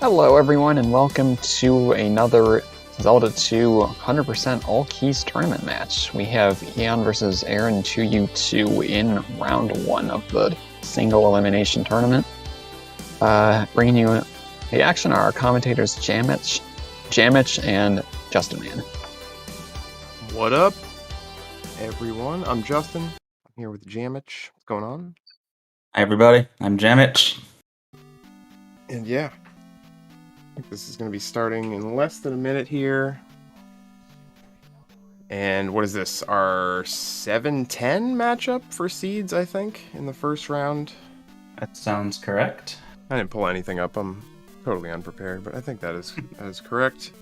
Hello everyone and welcome to another Zelda 2 100% all keys tournament match. We have Eon versus aaron2u2 in round 1 of the single elimination tournament. Bringing you the action are our commentators Jamich and Justin Man. What up, everyone? I'm Justin. I'm here with Jamich. What's going on? Hi everybody, I'm Jamich. And yeah, this is going to be starting in less than a minute here. And what is this? Our 7-10 matchup for seeds, I think, in the first round. That sounds correct. I didn't pull anything up. I'm totally unprepared, but I think that is correct.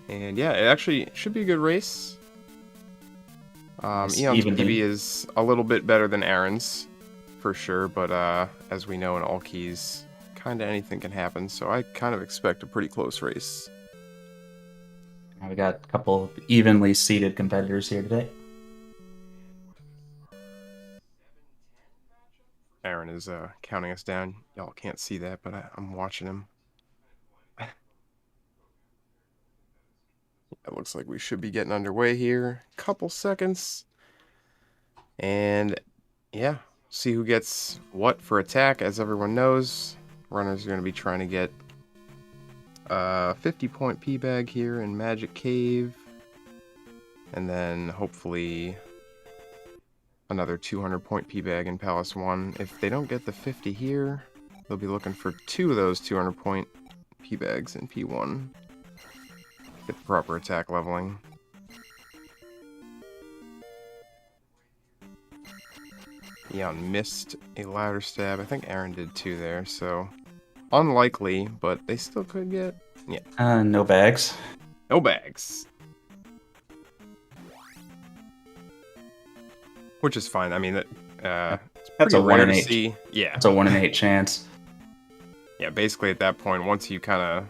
And yeah, it actually should be a good race. Eon's PB is a little bit better than Aaron's, for sure, but as we know in all keys, kind of anything can happen, so I kind of expect a pretty close race. We got a couple of evenly seated competitors here today. Aaron is counting us down. Y'all can't see that, but I'm watching him. It looks like we should be getting underway here. Couple seconds. And yeah, see who gets what for attack. As everyone knows, runners are going to be trying to get 50-point P-Bag here in Magic Cave. And then hopefully another 200-point P-Bag in Palace 1. If they don't get the 50 here, they'll be looking for 2 of those 200-point P-Bags in P1. Get the proper attack leveling. Eon missed a louder stab. I think Aaron did too there, so unlikely, but they still could get... Yeah. No bags. No bags. Which is fine. I mean, that's a 1 in 8. Yeah. That's a 1 in 8 chance. Yeah, basically at that point, once you kind of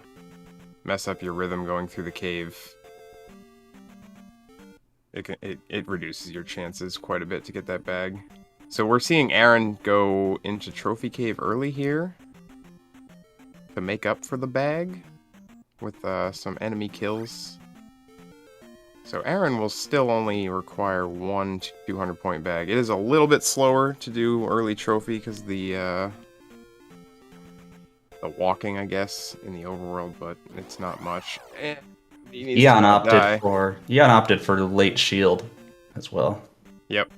mess up your rhythm going through the cave, it reduces your chances quite a bit to get that bag. So we're seeing Aaron go into Trophy Cave early here to make up for the bag with some enemy kills. So Aaron will still only require 1 200-point bag. It is a little bit slower to do early trophy because the walking, I guess, in the overworld, but it's not much. Eon opted for late shield as well. Yep.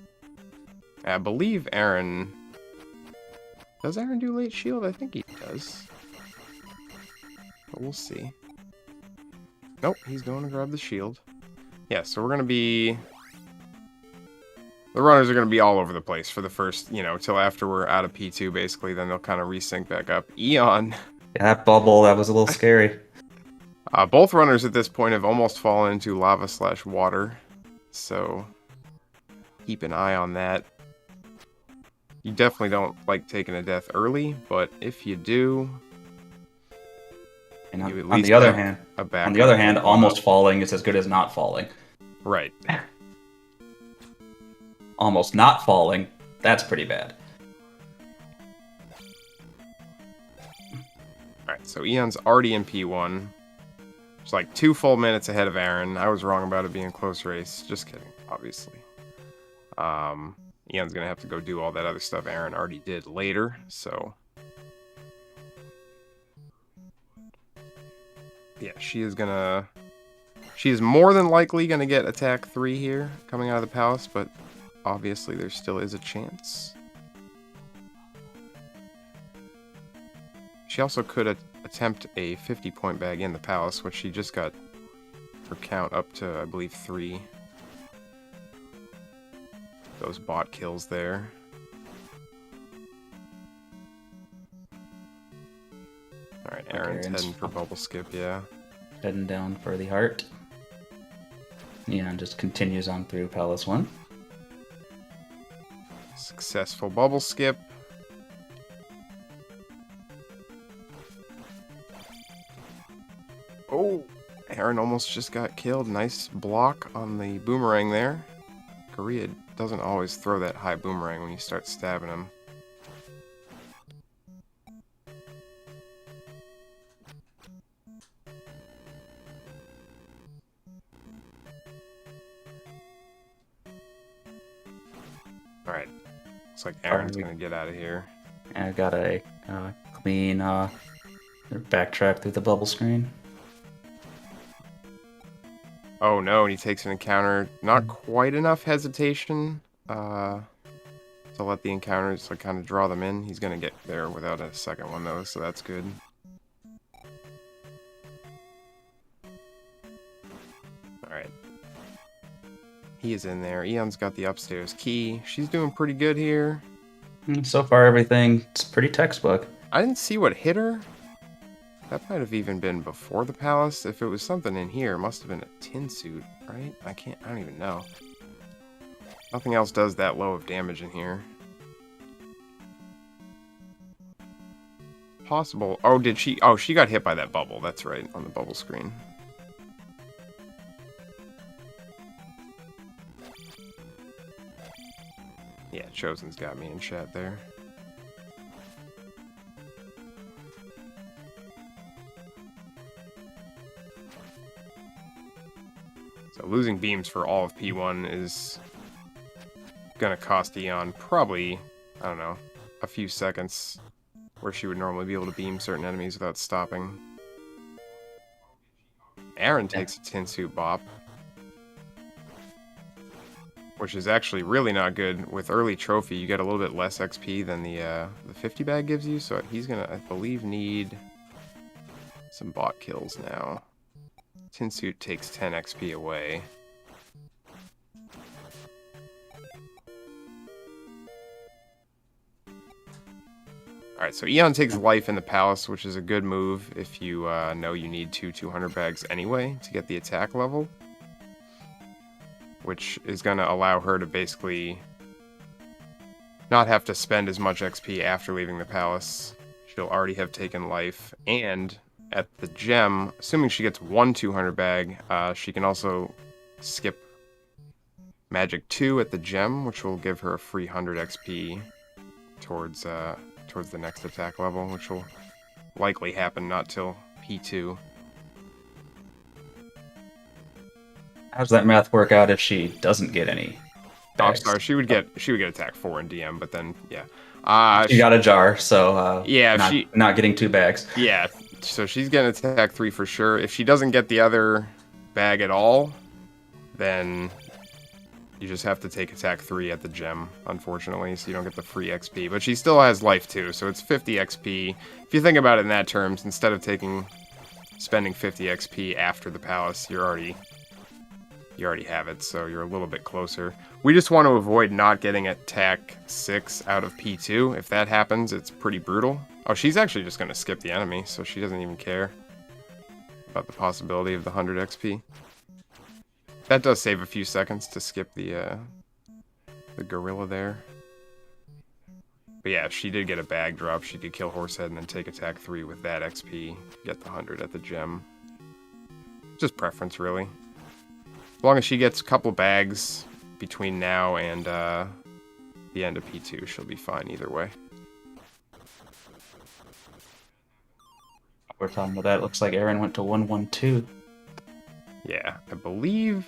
I believe Aaron... Does Aaron do late shield? I think he does. But we'll see. Nope, he's going to grab the shield. Yeah, so we're going to be... The runners are going to be all over the place for the first, till after we're out of P2, basically. Then they'll kind of resync back up. Eon... Yeah, that bubble, that was a little scary. Both runners at this point have almost fallen into lava/water. So, keep an eye on that. You definitely don't like taking a death early, but if you do... And on the other hand, almost falling is as good as not falling. Right. Almost not falling, that's pretty bad. Alright, so Eon's already in P1. It's like 2 full minutes ahead of Aaron. I was wrong about it being a close race. Just kidding, obviously. Eon's gonna have to go do all that other stuff Aaron already did later, so... Yeah, she is more than likely gonna get attack 3 here, coming out of the palace, but obviously there still is a chance. She also could attempt a 50-point bag in the palace, which she just got her count up to, I believe, 3. Those bot kills there. Alright, Aaron's heading for bubble skip, yeah. Heading down for the heart. Eon just continues on through Palace 1. Successful bubble skip. Oh, Aaron almost just got killed. Nice block on the boomerang there. Korea doesn't always throw that high boomerang when you start stabbing him. Alright. Looks like Aaron's gonna get out of here. And I got a clean backtrack through the bubble screen. Oh no, and he takes an encounter. Not quite enough hesitation to let the encounters like kind of draw them in. He's gonna get there without a second one though, so that's good. Alright. He is in there. Eon's got the upstairs key. She's doing pretty good here. So far, everything's pretty textbook. I didn't see what hit her. That might have even been before the palace. If it was something in here, it must have been a tin suit, right? I don't even know. Nothing else does that low of damage in here. Possible. Oh, did she? Oh, she got hit by that bubble. That's right, on the bubble screen. Yeah, Chosen's got me in chat there. So losing beams for all of P1 is gonna cost Eon probably, I don't know, a few seconds where she would normally be able to beam certain enemies without stopping. Aaron takes a tin suit bop, which is actually really not good. With early trophy, you get a little bit less XP than the 50 bag gives you, so he's gonna, I believe, need some bot kills now. Tin suit takes 10 XP away. Alright, so Eon takes life in the palace, which is a good move if you know you need 200 bags anyway to get the attack level. Which is going to allow her to basically not have to spend as much XP after leaving the palace. She'll already have taken life, and at the gem, assuming she gets one 200 bag, she can also skip Magic 2 at the gem, which will give her a free 100 XP towards the next attack level, which will likely happen not till P2. How does that math work out if she doesn't get any Oh, I'm bags? sorry, she would get attack 4 in DM, but then yeah. She got a jar, so yeah, not getting 2 bags. Yeah, so she's getting attack 3 for sure. If she doesn't get the other bag at all, then you just have to take attack 3 at the gem, unfortunately, so you don't get the free XP. But she still has life too, so it's 50 XP. If you think about it in that terms, instead of spending 50 XP after the palace, you already have it, so you're a little bit closer. We just want to avoid not getting attack 6 out of P2. If that happens, it's pretty brutal. Oh, she's actually just going to skip the enemy, so she doesn't even care about the possibility of the 100 XP. That does save a few seconds to skip the gorilla there. But yeah, if she did get a bag drop, she could kill Horsehead and then take attack 3 with that XP, get the 100 at the gem. Just preference, really. As long as she gets a couple bags between now and the end of P2, she'll be fine either way. We're talking about that. Looks like Aaron went to 112. Yeah, I believe...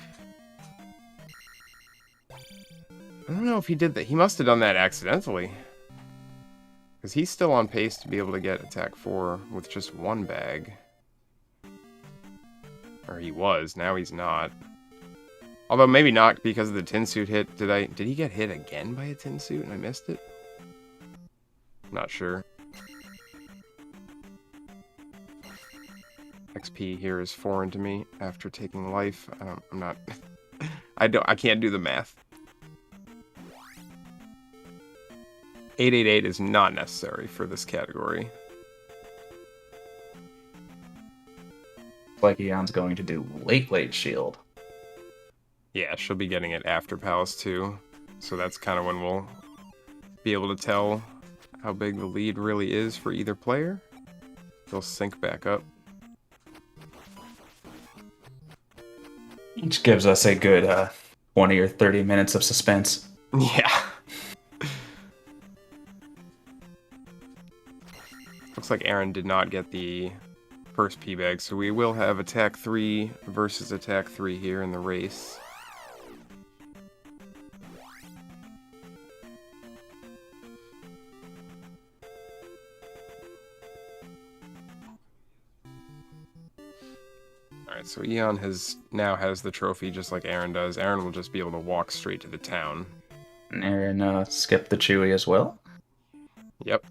I don't know if he did that. He must have done that accidentally. Because he's still on pace to be able to get attack 4 with just 1 bag. Or he was, now he's not. Although maybe not because of the tin suit hit. Did he get hit again by a tin suit and I missed it? Not sure. XP here is foreign to me after taking life. I'm not... I can't do the math. 888 is not necessary for this category. Like Eon's going to do late shield. Yeah, she'll be getting it after Palace 2. So that's kind of when we'll be able to tell how big the lead really is for either player. They'll sync back up. Which gives us a good 20 or 30 minutes of suspense. Yeah. Looks like Aaron did not get the first P-Bag, so we will have attack 3 versus attack 3 here in the race. Alright, so Eon now has the trophy just like Aaron does. Aaron will just be able to walk straight to the town. And Aaron skipped the Chewy as well. Yep.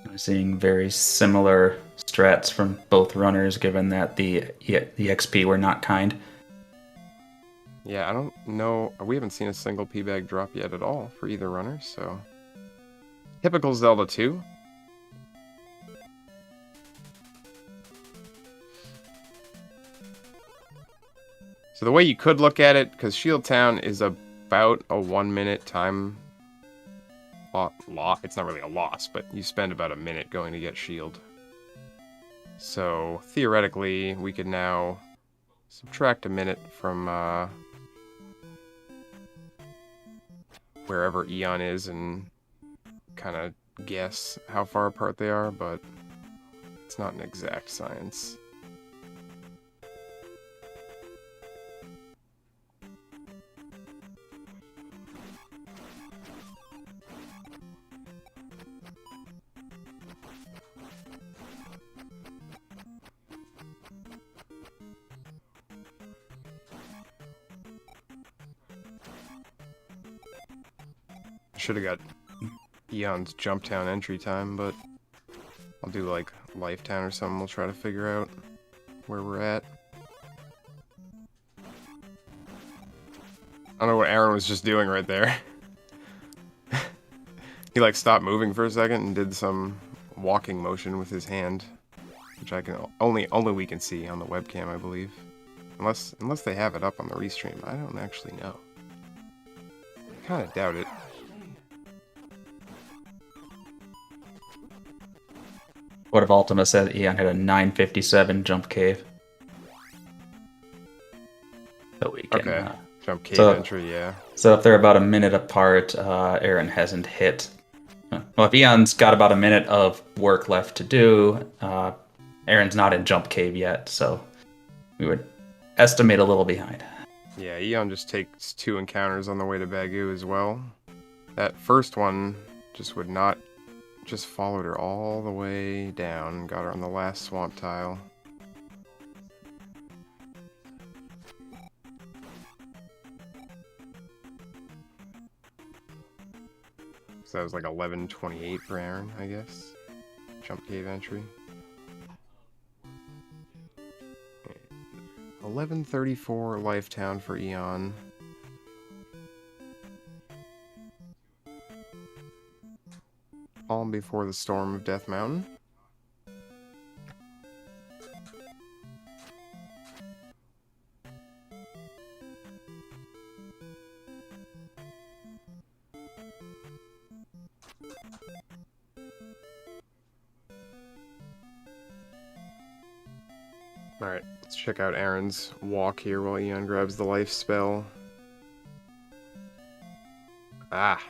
I'm seeing very similar strats from both runners, given that the XP were not kind. Yeah, I don't know. We haven't seen a single P-Bag drop yet at all for either runner, so... Typical Zelda 2. So the way you could look at it, because Shield Town is about a 1 minute time... It's not really a loss, but you spend about a minute going to get Shield. So, theoretically, we could now subtract a minute from wherever Eon is and kind of guess how far apart they are, but it's not an exact science. Should have got Eon's Jump Town entry time, but I'll do like Life Town or something. We'll try to figure out where we're at. I don't know what Aaron was just doing right there. He like stopped moving for a second and did some walking motion with his hand, which I can only we can see on the webcam, I believe. Unless they have it up on the restream. I don't actually know. I kind of doubt it. What if Ultima said Eon had a 9:57 jump cave? So we can, okay. Jump cave entry, yeah. So if they're about a minute apart, Aaron hasn't hit. Well, if Eon's got about a minute of work left to do, Aaron's not in jump cave yet, so we would estimate a little behind. Yeah, Eon just takes 2 encounters on the way to Bagu as well. That first one just would not... Just followed her all the way down, got her on the last swamp tile. So that was like 11:28 for Aaron, I guess. Jump cave entry. 11:34 Life Town for Eon. Calm before the storm of Death Mountain. Alright, let's check out Aaron's walk here while Eon grabs the life spell. Ah!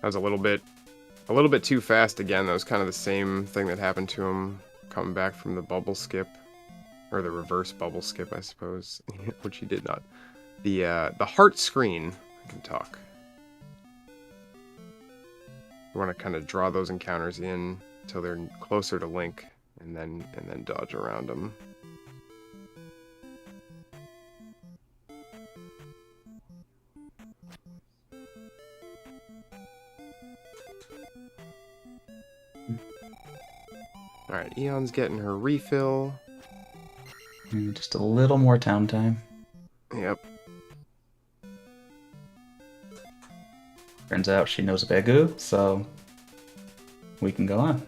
That was a little bit too fast again. That was kind of the same thing that happened to him coming back from the bubble skip. Or the reverse bubble skip, I suppose. Which he did not. The heart screen. I can talk. You want to kind of draw those encounters in until they're closer to Link, and then dodge around them. Alright, Eon's getting her refill. Just a little more town time. Yep. Turns out she knows Bagu, so we can go on.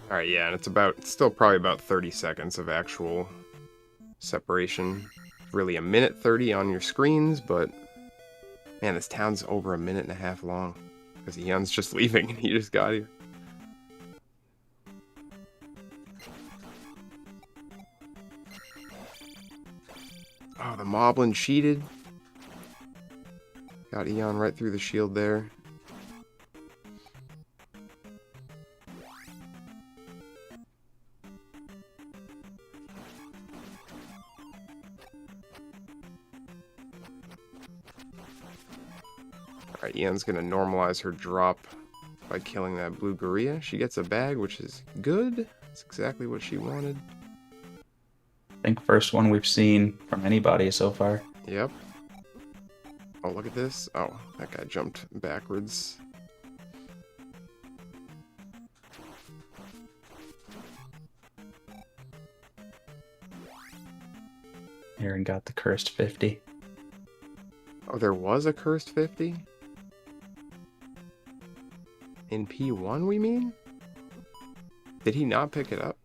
Alright, yeah, and it's still probably about 30 seconds of actual separation. Really a minute 30 on your screens, but man, this town's over a minute and a half long. Because Eon's just leaving and he just got here. Oh, the Moblin cheated. Got Eon right through the shield there. Alright, Eon's gonna normalize her drop by killing that blue gorilla. She gets a bag, which is good. It's exactly what she wanted. I think first one we've seen from anybody so far. Yep. Oh, look at this. Oh, that guy jumped backwards. Aaron got the cursed 50. Oh, there was a cursed 50? In P1, we mean? Did he not pick it up?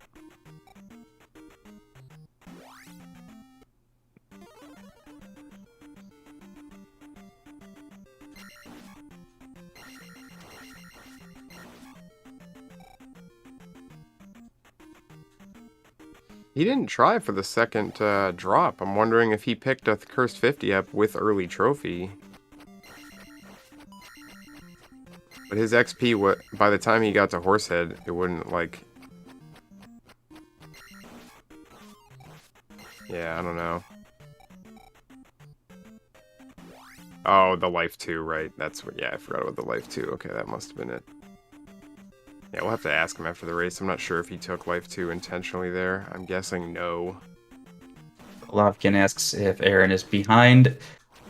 He didn't try for the second drop. I'm wondering if he picked a cursed 50 up with early trophy. But his XP, by the time he got to Horsehead, it wouldn't, like... Yeah, I don't know. Oh, the Life 2, right. That's what... Yeah, I forgot about the Life 2. Okay, that must have been it. Yeah, we'll have to ask him after the race. I'm not sure if he took Life 2 intentionally there. I'm guessing no. Lovkin asks if Aaron is behind.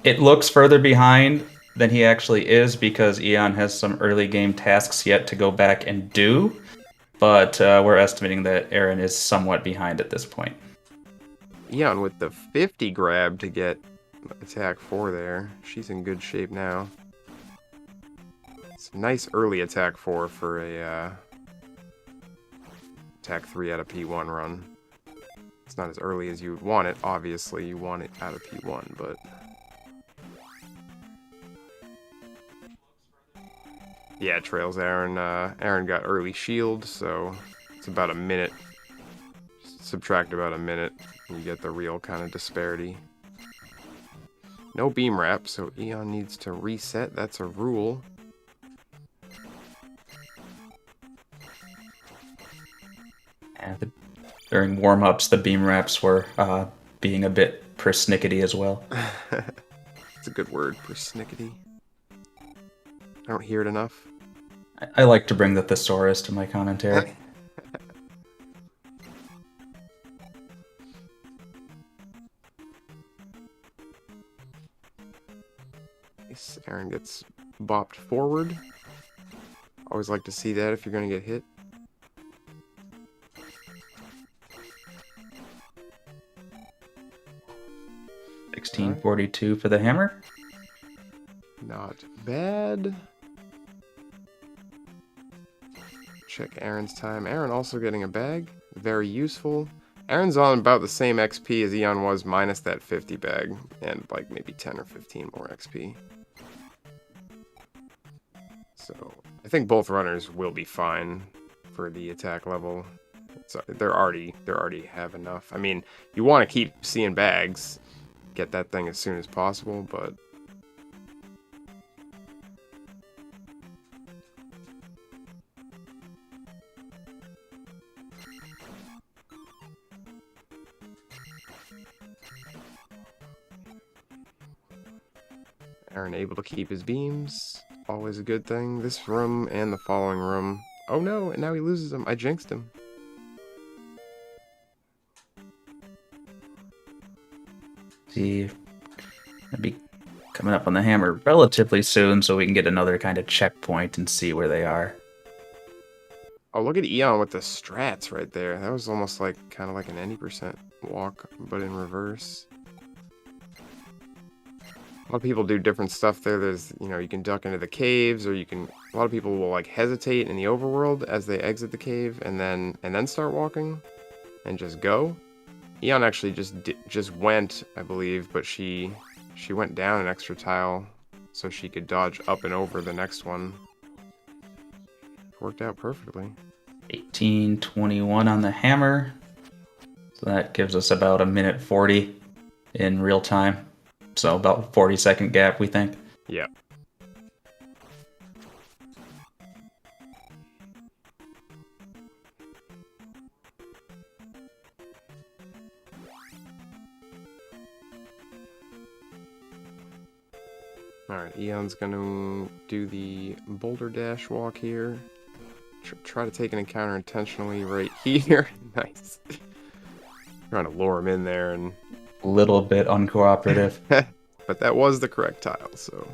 It looks further behind than he actually is because Eon has some early game tasks yet to go back and do. But we're estimating that Aaron is somewhat behind at this point. Eon with the 50 grab to get attack 4 there. She's in good shape now. It's a nice early attack 4 for a attack 3 out of P1 run. It's not as early as you would want it. Obviously, you want it out of P1, but... Yeah, it trails Aaron. Aaron got early shield, so it's about a minute. Subtract about a minute, and you get the real kind of disparity. No beam wrap, so Eon needs to reset. That's a rule. And during warm-ups, the beam wraps were being a bit persnickety as well. It's a good word, persnickety. I don't hear it enough. I like to bring the thesaurus to my commentary. Aaron gets bopped forward. Always like to see that if you're going to get hit. $16.42 for the hammer. Not bad. Check Aaron's time. Aaron also getting a bag. Very useful. Aaron's on about the same XP as Eon was, minus that 50 bag. And like maybe 10 or 15 more XP. So I think both runners will be fine for the attack level. So they already have enough. I mean, you want to keep seeing bags. Get that thing as soon as possible, but... Aaron able to keep his beams. Always a good thing. This room and the following room. Oh no, and now he loses them. I jinxed him. See, I'll be coming up on the hammer relatively soon so we can get another kind of checkpoint and see where they are. Oh, look at Eon with the strats right there. That was almost like, kind of like an 90% walk, but in reverse. A lot of people do different stuff there. There's, you know, you can duck into the caves, or you can... A lot of people will, like, hesitate in the overworld as they exit the cave, and then start walking, and just go. Eon actually just went, I believe, but she went down an extra tile, so she could dodge up and over the next one. Worked out perfectly. 18:21 on the hammer. So that gives us about a minute 40 in real time. So about 40-second gap, we think. Yeah. Alright, Eon's gonna do the boulder dash walk here. Try to take an encounter intentionally right here. Nice. Trying to lure him in there and... Little bit uncooperative. But that was the correct tile, so...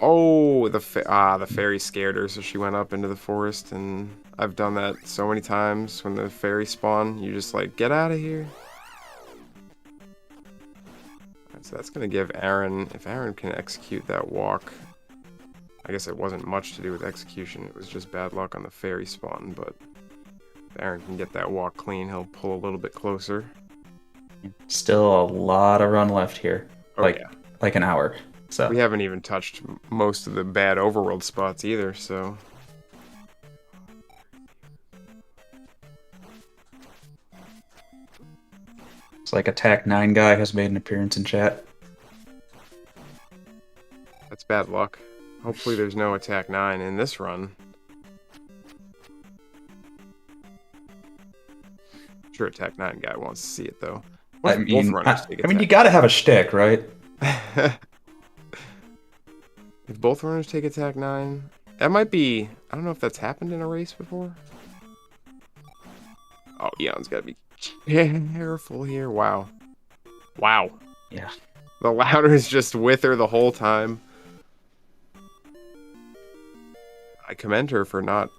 Oh, the fairy scared her, so she went up into the forest, and I've done that so many times when the fairy spawn. You just like, get out of here. Right, so that's going to give Aaron, if Aaron can execute that walk, I guess it wasn't much to do with execution, it was just bad luck on the fairy spawn, but if Aaron can get that walk clean, he'll pull a little bit closer. Still a lot of run left here. Oh, yeah. Like an hour. So we haven't even touched most of the bad overworld spots either, so... It's like Attack 9 guy has made an appearance in chat. That's bad luck. Hopefully there's no Attack 9 in this run. I'm sure Attack 9 guy wants to see it, though. I mean, you gotta have a shtick, right? If both runners take Attack 9... That might be... I don't know if that's happened in a race before. Oh, Eon's gotta be careful here. Wow. Wow. Yeah. The louder is just with her the whole time. I commend her for not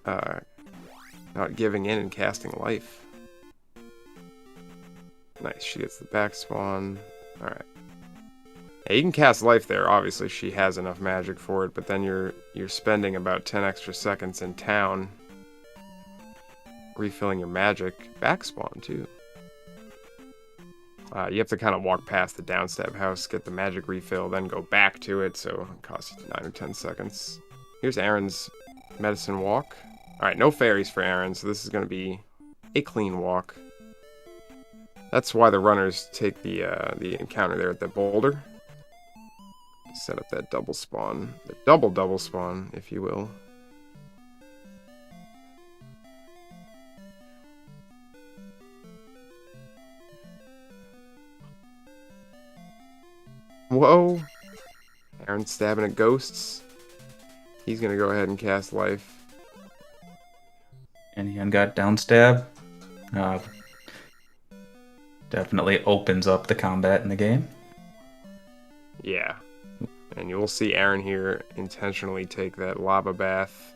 giving in and casting life. Nice, she gets the back spawn. Alright. Yeah, you can cast life there, obviously she has enough magic for it, but then you're spending about 10 extra seconds in town refilling your magic. Back spawn too. You have to kind of walk past the downstab house, get the magic refill, then go back to it, so it costs you 9 or 10 seconds. Here's Aaron's medicine walk. Alright, no fairies for Aaron, so this is going to be a clean walk. That's why the runners take the encounter there at the boulder. Set up that double spawn. The double spawn, if you will. Whoa! Aaron's stabbing at ghosts. He's gonna go ahead and cast life. And he got down stab. Definitely opens up the combat in the game. Yeah. And you'll see Aaron here intentionally take that lava bath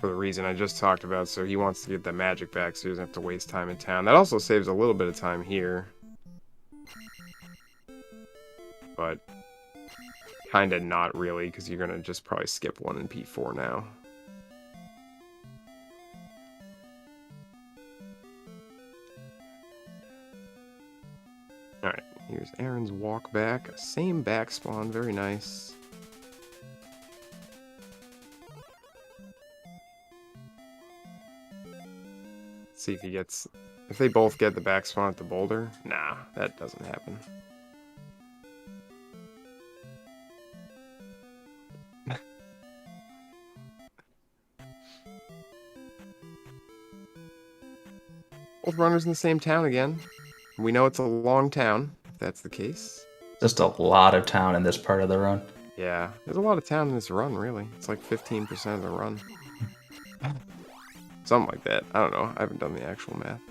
for the reason I just talked about, so he wants to get that magic back so he doesn't have to waste time in town. That also saves a little bit of time here. But kinda not really, because you're gonna just probably skip one in P4 now. Alright, here's Aaron's walk back. Same back spawn, very nice. Let's see if he gets... If they both get the back spawn at the boulder. Nah, that doesn't happen. Both runners in the same town again. We know it's a long town, if that's the case. Just a lot of town in this part of the run. Yeah, there's a lot of town in this run, really. It's like 15% of the run. Something like that. I don't know. I haven't done the actual math.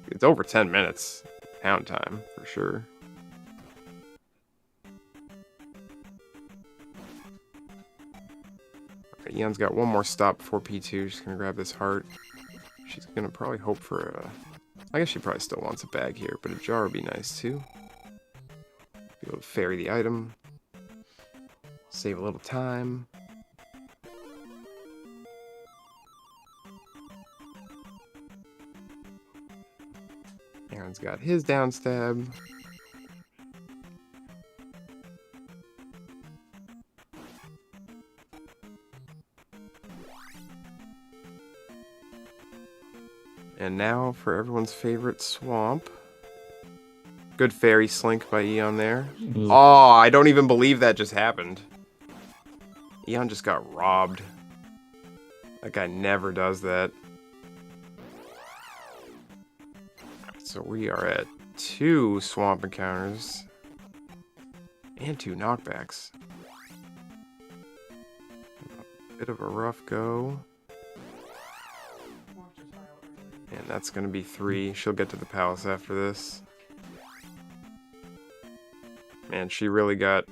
It's over 10 minutes. Town time, for sure. Okay, Eon's got one more stop before P2. She's gonna grab this heart. She's gonna probably hope for a... I guess she probably still wants a bag here, but a jar would be nice too. Be able to ferry the item. Save a little time. Aaron's got his down stab. And now for everyone's favorite swamp. Good fairy slink by Eon there. Oh, I don't even believe that just happened. Eon just got robbed. That guy never does that. So we are at 2 swamp encounters. And 2 knockbacks. Bit of a rough go. And that's going to be 3. She'll get to the palace after this. Man, she really got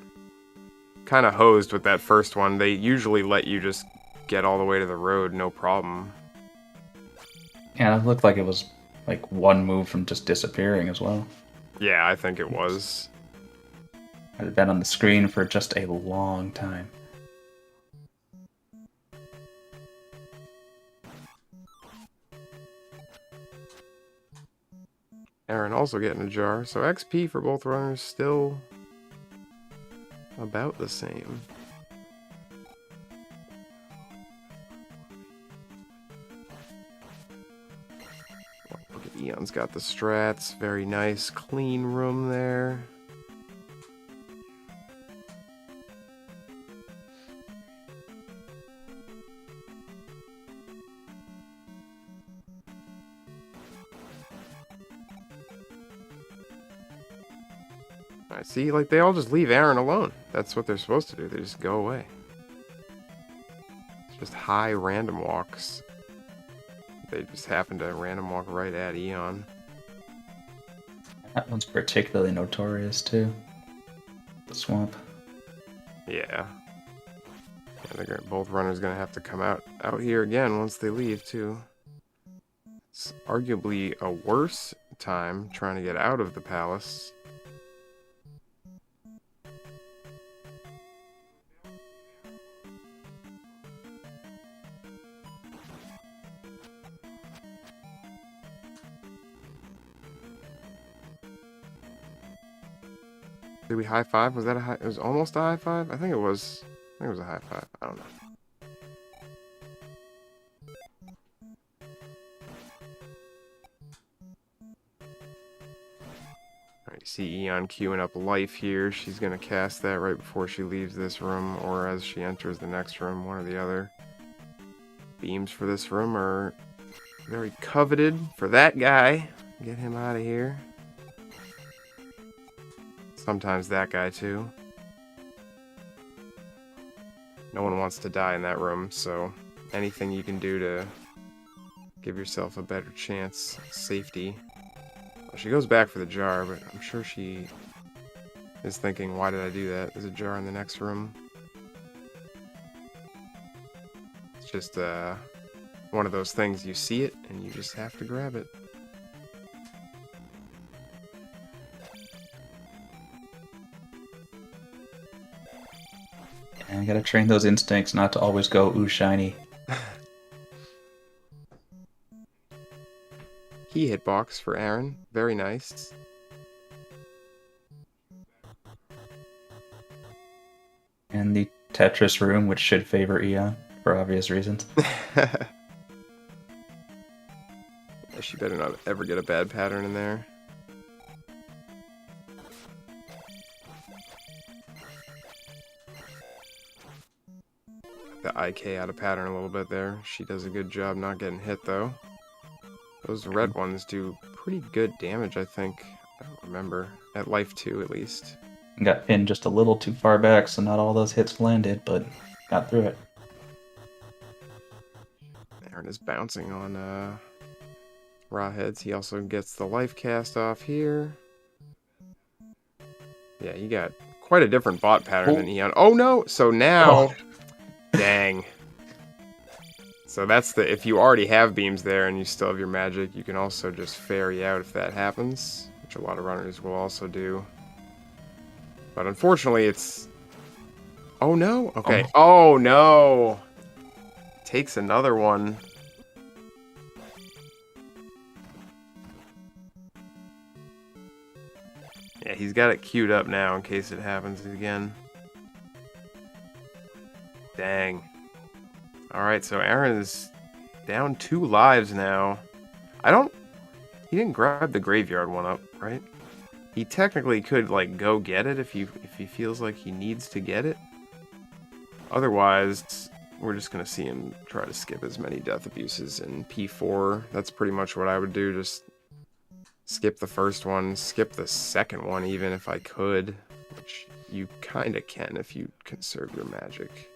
kind of hosed with that first one. They usually let you just get all the way to the road, no problem. Yeah, it looked like it was like one move from just disappearing as well. Yeah, I think it was. It had been on the screen for just a long time. Aaron also getting a jar, so XP for both runners still about the same. Look at Eon's got the strats, very nice, clean room there. I see, like, they all just leave Aaron alone. That's what they're supposed to do. They just go away. It's just high random walks. They just happen to random walk right at Eon. That one's particularly notorious, too. The swamp. Yeah. Both runners going to have to come out here again once they leave, too. It's arguably a worse time trying to get out of the palace. Did we high five? Was that a high? It was almost a high five? I think it was a high five. I don't know. Alright, you see Eon queuing up life here. She's going to cast that right before she leaves this room, or as she enters the next room, one or the other. Beams for this room are very coveted for that guy. Get him out of here. Sometimes that guy, too. No one wants to die in that room, so anything you can do to give yourself a better chance. Safety. Well, she goes back for the jar, but I'm sure she is thinking, why did I do that? There's a jar in the next room. It's just one of those things, you see it, and you just have to grab it. And you gotta train those instincts not to always go, ooh, shiny. Key hitbox for Aaron. Very nice. And the Tetris room, which should favor Eon, for obvious reasons. She better not ever get a bad pattern in there. The IK out of pattern a little bit there. She does a good job not getting hit, though. Those red ones do pretty good damage, I think. I don't remember. At life 2, at least. Got pinned just a little too far back, so not all those hits landed, but got through it. Aaron is bouncing on raw heads. He also gets the life cast off here. Yeah, he got quite a different bot pattern than Eon. Oh no! So now... Dang. So that's the... If you already have beams there and you still have your magic, you can also just fairy out if that happens, which a lot of runners will also do. But unfortunately, it's... Oh no! Okay. Oh no! Takes another one. Yeah, he's got it queued up now in case it happens again. Dang. Alright, so Aaron is down 2 lives now. He didn't grab the graveyard one up, right? He technically could, like, go get it if he feels like he needs to get it. Otherwise, we're just gonna see him try to skip as many death abuses in P4. That's pretty much what I would do, just skip the first one, skip the second one even if I could, which you kind of can if you conserve your magic.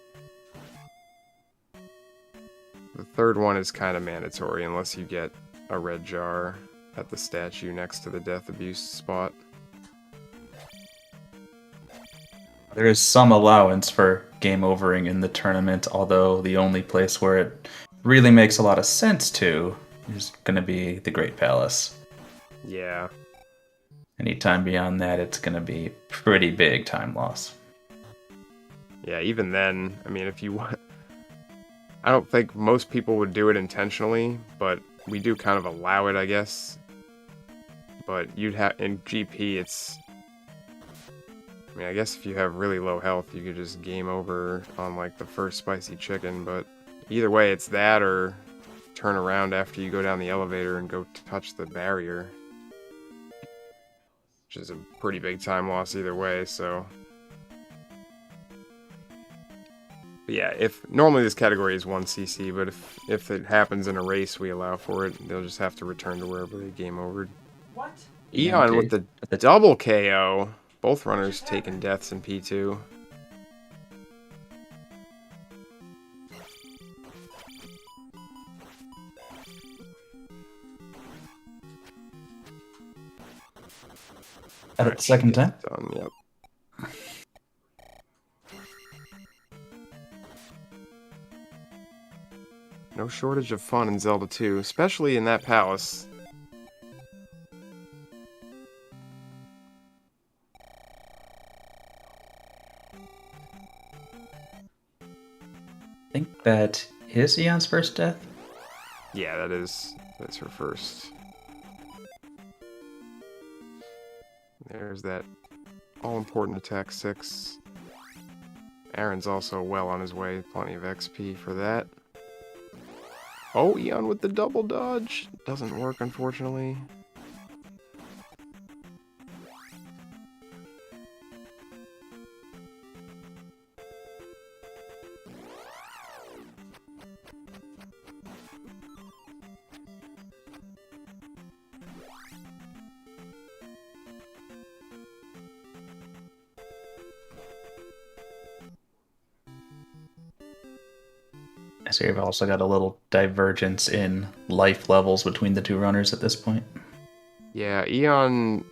The third one is kind of mandatory unless you get a red jar at the statue next to the death abuse spot. There is some allowance for game overing in the tournament, although the only place where it really makes a lot of sense to is going to be the Great Palace. Yeah. Anytime beyond that, it's going to be pretty big time loss. Yeah, even then, I mean, if you want... I don't think most people would do it intentionally, but we do kind of allow it, I guess. But you'd have... In GP, it's... I mean, I guess if you have really low health, you could just game over on, like, the first spicy chicken, but either way, it's that or turn around after you go down the elevator and go touch the barrier. Which is a pretty big time loss either way, so... But yeah, if normally this category is 1 CC, but if it happens in a race, we allow for it. They'll just have to return to wherever they game overed. What? Eon with the double KO. Both runners taking deaths in P2. At the second time? Done, yep. No shortage of fun in Zelda 2, especially in that palace. I think that is Eon's first death. Yeah, that's her first. There's that all-important attack 6. Aaron's also well on his way, plenty of XP for that. Oh, Eon with the double dodge. Doesn't work, unfortunately. So you've also got a little divergence in life levels between the two runners at this point. Yeah, Eon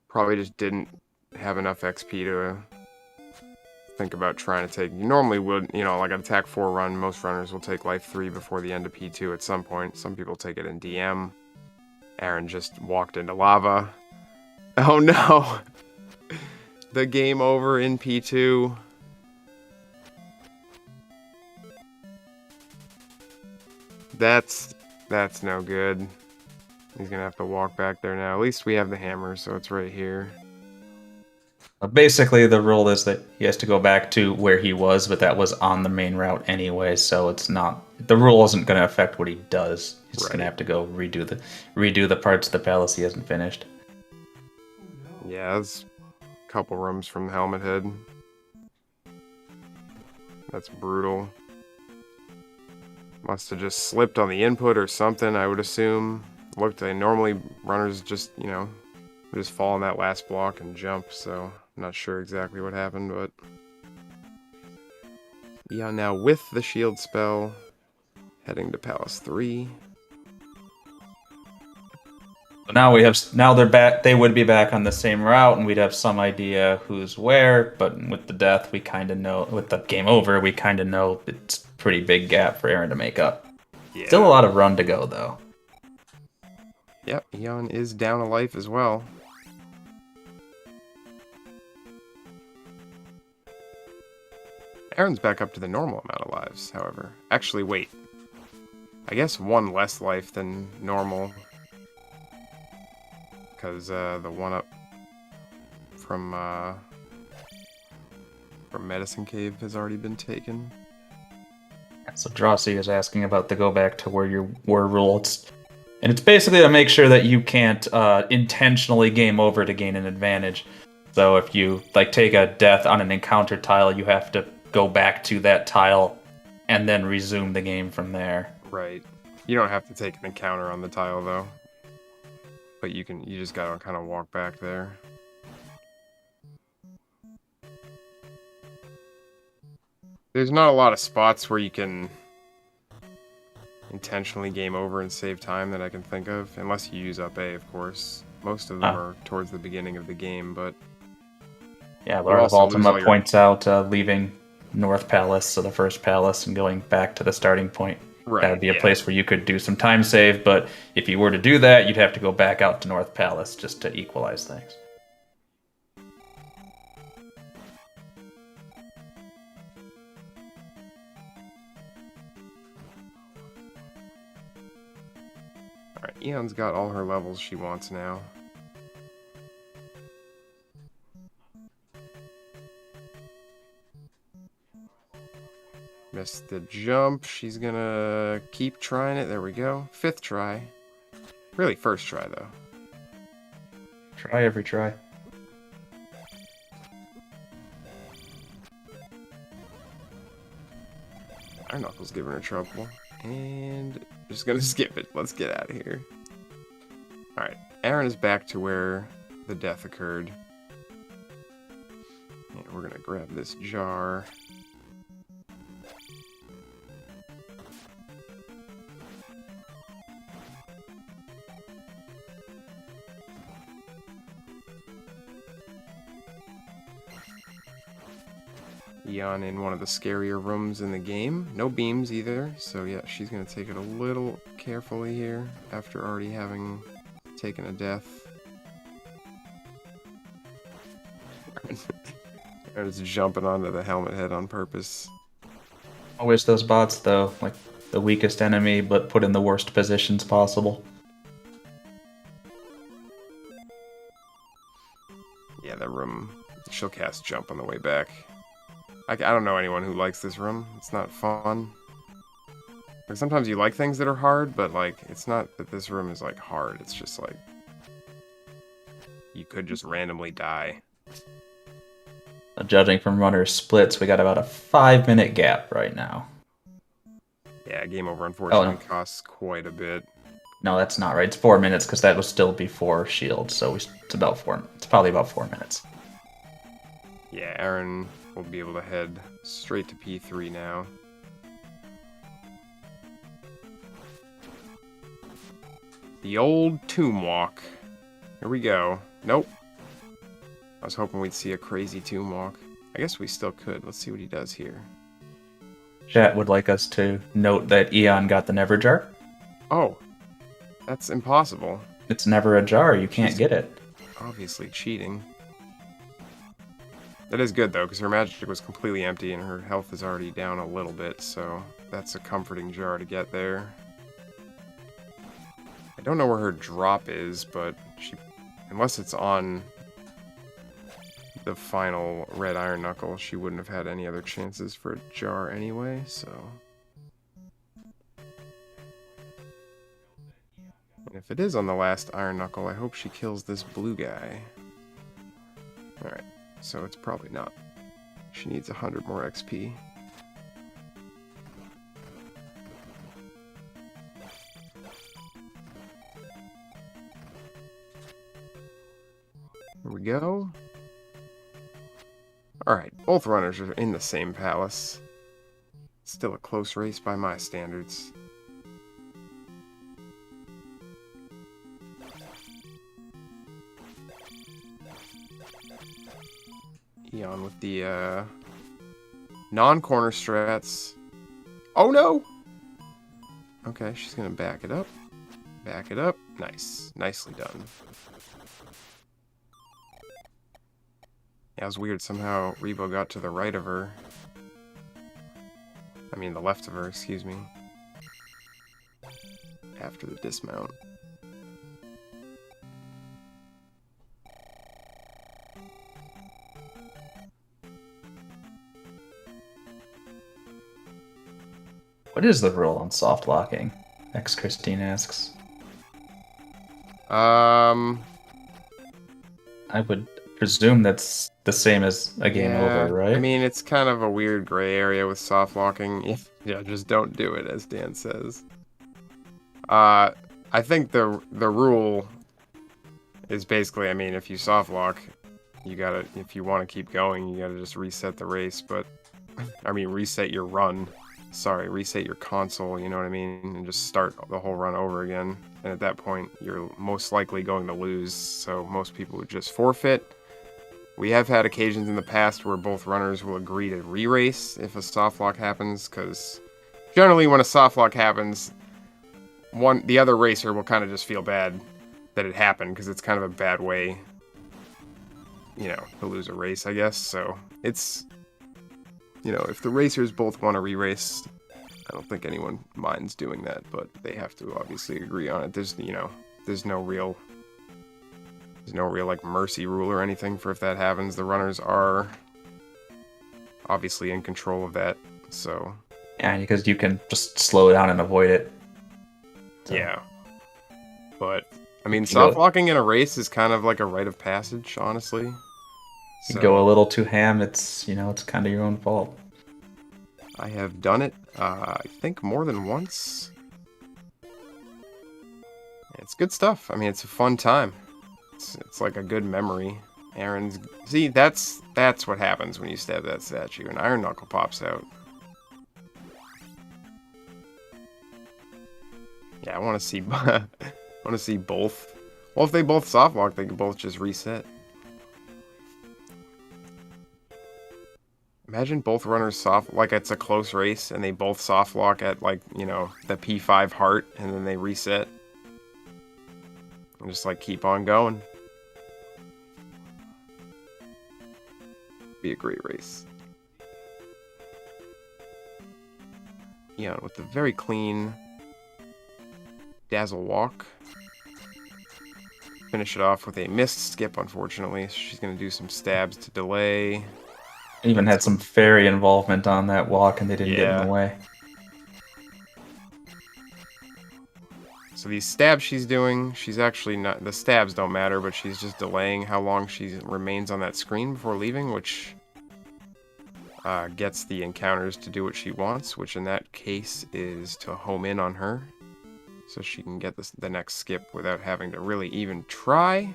probably just didn't have enough XP to think about trying to take... You normally would, you know, like an attack 4 run, most runners will take life 3 before the end of P2 at some point. Some people take it in DM. Aaron just walked into lava. Oh no! The game over in P2. That's no good. He's gonna have to walk back there now. At least we have the hammer, so it's right here. Basically, the rule is that he has to go back to where he was, but that was on the main route anyway, so it's not... The rule isn't going to affect what he does. He's just going to have to go redo the parts of the palace he hasn't finished. Yeah, that's a couple rooms from the Helmet Head. That's brutal. Must have just slipped on the input or something, I would assume. Looked like normally runners just, you know, just fall in that last block and jump, so I'm not sure exactly what happened, but... Eon now with the shield spell, heading to Palace 3. Now they're back. They would be back on the same route, and we'd have some idea who's where. But with the death, we kind of know. With the game over, we kind of know it's a pretty big gap for Aaron to make up. Yeah. Still a lot of run to go, though. Yep, Eon is down a life as well. Aaron's back up to the normal amount of lives, however. Actually, wait. I guess 1 less life than normal. Because the one up from Medicine Cave has already been taken. So Drosy is asking about the go back to where you were rule. And it's basically to make sure that you can't intentionally game over to gain an advantage. So if you take a death on an encounter tile, you have to go back to that tile and then resume the game from there. Right. You don't have to take an encounter on the tile, though. But you just gotta kind of walk back there. There's not a lot of spots where you can intentionally game over and save time that I can think of, unless you use up A, of course. Most of them are towards the beginning of the game, but yeah, Lord of Ultima points out leaving North Palace, so the first palace, and going back to the starting point. Right, that would be a place where you could do some time save, but if you were to do that, you'd have to go back out to North Palace just to equalize things. Alright, Eon's got all her levels she wants now. Missed the jump. She's gonna keep trying it. There we go. 5th try. Really, 1st try, though. Try every try. Our Knuckles giving her trouble. And just gonna skip it. Let's get out of here. Alright, Aaron is back to where the death occurred. And we're gonna grab this jar. Eon in one of the scarier rooms in the game. No beams either, so yeah, she's gonna take it a little carefully here after already having taken a death. Aaron's jumping onto the helmet head on purpose. Always those bots, though, like the weakest enemy, but put in the worst positions possible. Yeah, that room, she'll cast jump on the way back. I don't know anyone who likes this room. It's not fun. Like, sometimes you like things that are hard, but, like, it's not that this room is, like, hard. It's just, like, you could just randomly die. Judging from runner splits, we got about a 5-minute gap right now. Yeah, game over, unfortunately, costs quite a bit. No, that's not right. It's 4 minutes, because that was still before Shield, so it's probably about 4 minutes. Yeah, Aaron will be able to head straight to P3 now. The old tomb walk. Here we go. Nope. I was hoping we'd see a crazy tomb walk. I guess we still could. Let's see what he does here. Chat would like us to note that Eon got the Never Jar. Oh, that's impossible. It's never a jar. You can't get it. Obviously cheating. That is good, though, because her magic was completely empty and her health is already down a little bit, so that's a comforting jar to get there. I don't know where her drop is, but unless it's on the final red iron knuckle, she wouldn't have had any other chances for a jar anyway, so... And if it is on the last iron knuckle, I hope she kills this blue guy. Alright. So it's probably not. She needs 100 more XP. Here we go. Alright, both runners are in the same palace. Still a close race by my standards. Eon with the non-corner strats. Oh no! Okay, she's gonna back it up. Back it up. Nice. Nicely done. Yeah, it was weird. Somehow Rebo got to the right of her. I mean, the left of her, excuse me. After the dismount. What is the rule on soft locking? X Christine asks. I would presume that's the same as a game over, right? I mean, it's kind of a weird gray area with soft locking. Yeah, just don't do it, as Dan says. I think the rule is basically, I mean, if you soft lock, you gotta, if you want to keep going, you gotta just reset the race, but, I mean, reset your run. Sorry, reset your console, you know what I mean? And just start the whole run over again. And at that point, you're most likely going to lose, so most people would just forfeit. We have had occasions in the past where both runners will agree to re-race if a soft lock happens, because generally when a soft lock happens, the other racer will kind of just feel bad that it happened, because it's kind of a bad way, you know, to lose a race, I guess. So it's, you know, if the racers both want to re-race, I don't think anyone minds doing that, but they have to obviously agree on it. There's, you know, there's no real like mercy rule or anything for if that happens. The runners are obviously in control of that, so Yeah, because you can just slow down and avoid it. So. Yeah. But I mean, soft locking in a race is kind of like a rite of passage, honestly. You go a little too ham, it's, you know, it's kind of your own fault. I have done it, I think more than once. It's good stuff. I mean, it's a fun time. It's like a good memory. Aaron's... See, that's what happens when you stab that statue. An iron knuckle pops out. Yeah, I want to see... I want to see both. Well, if they both soft lock, they can both just reset. Imagine both runners soft... Like, it's a close race, and they both soft lock at, like, you know, the P5 heart, and then they reset. And just, like, keep on going. Be a great race. Yeah, with the very clean Dazzle Walk. Finish it off with a missed skip, unfortunately. She's going to do some stabs to delay. Even had some fairy involvement on that walk, and they didn't get in the way. So these stabs she's doing, she's actually not... The stabs don't matter, but she's just delaying how long she remains on that screen before leaving, which gets the encounters to do what she wants, which in that case is to home in on her, so she can get the next skip without having to really even try.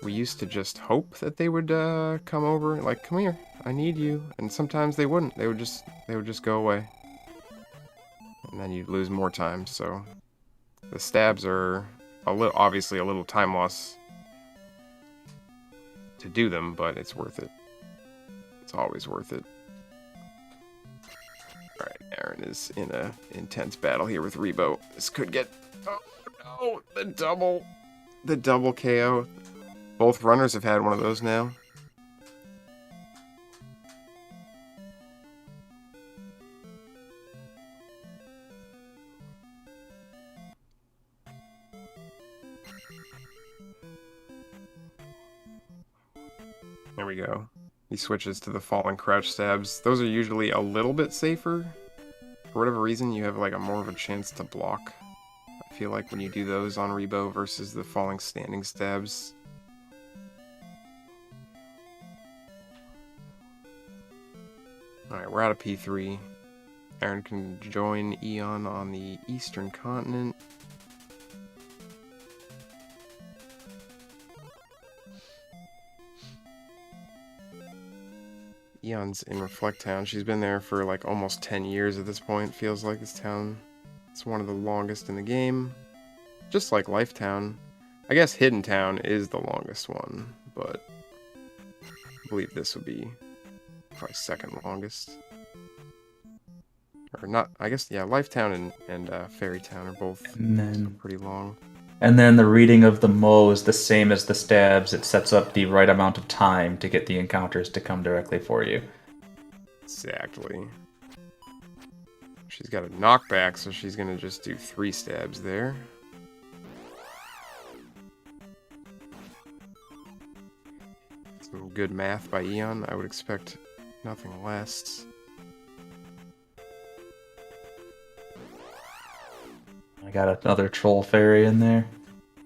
We used to just hope that they would come over, like, come here, I need you, and sometimes they wouldn't. They would just go away. And then you'd lose more time, so the stabs are obviously a little time loss to do them, but it's worth it. It's always worth it. Alright, Aaron is in a intense battle here with Rebo. This could get... Oh no! The double KO. Both runners have had one of those now. There we go. He switches to the falling crouch stabs. Those are usually a little bit safer. For whatever reason, you have like more of a chance to block. I feel like when you do those on Rebo versus the falling standing stabs. Alright, we're out of P3. Aaron can join Eon on the Eastern Continent. Eon's in Reflect Town. She's been there for like almost 10 years at this point. Feels like this town. It's one of the longest in the game. Just like Life Town. I guess Hidden Town is the longest one, but I believe this would be probably second longest. Or not, I guess, yeah, Life Town and Fairy Town are both pretty long. And then the reading of the Mo is the same as the stabs. It sets up the right amount of time to get the encounters to come directly for you. Exactly. She's got a knockback, so she's going to just do 3 stabs there. Some good math by Eon. I would expect nothing less. I got another troll fairy in there.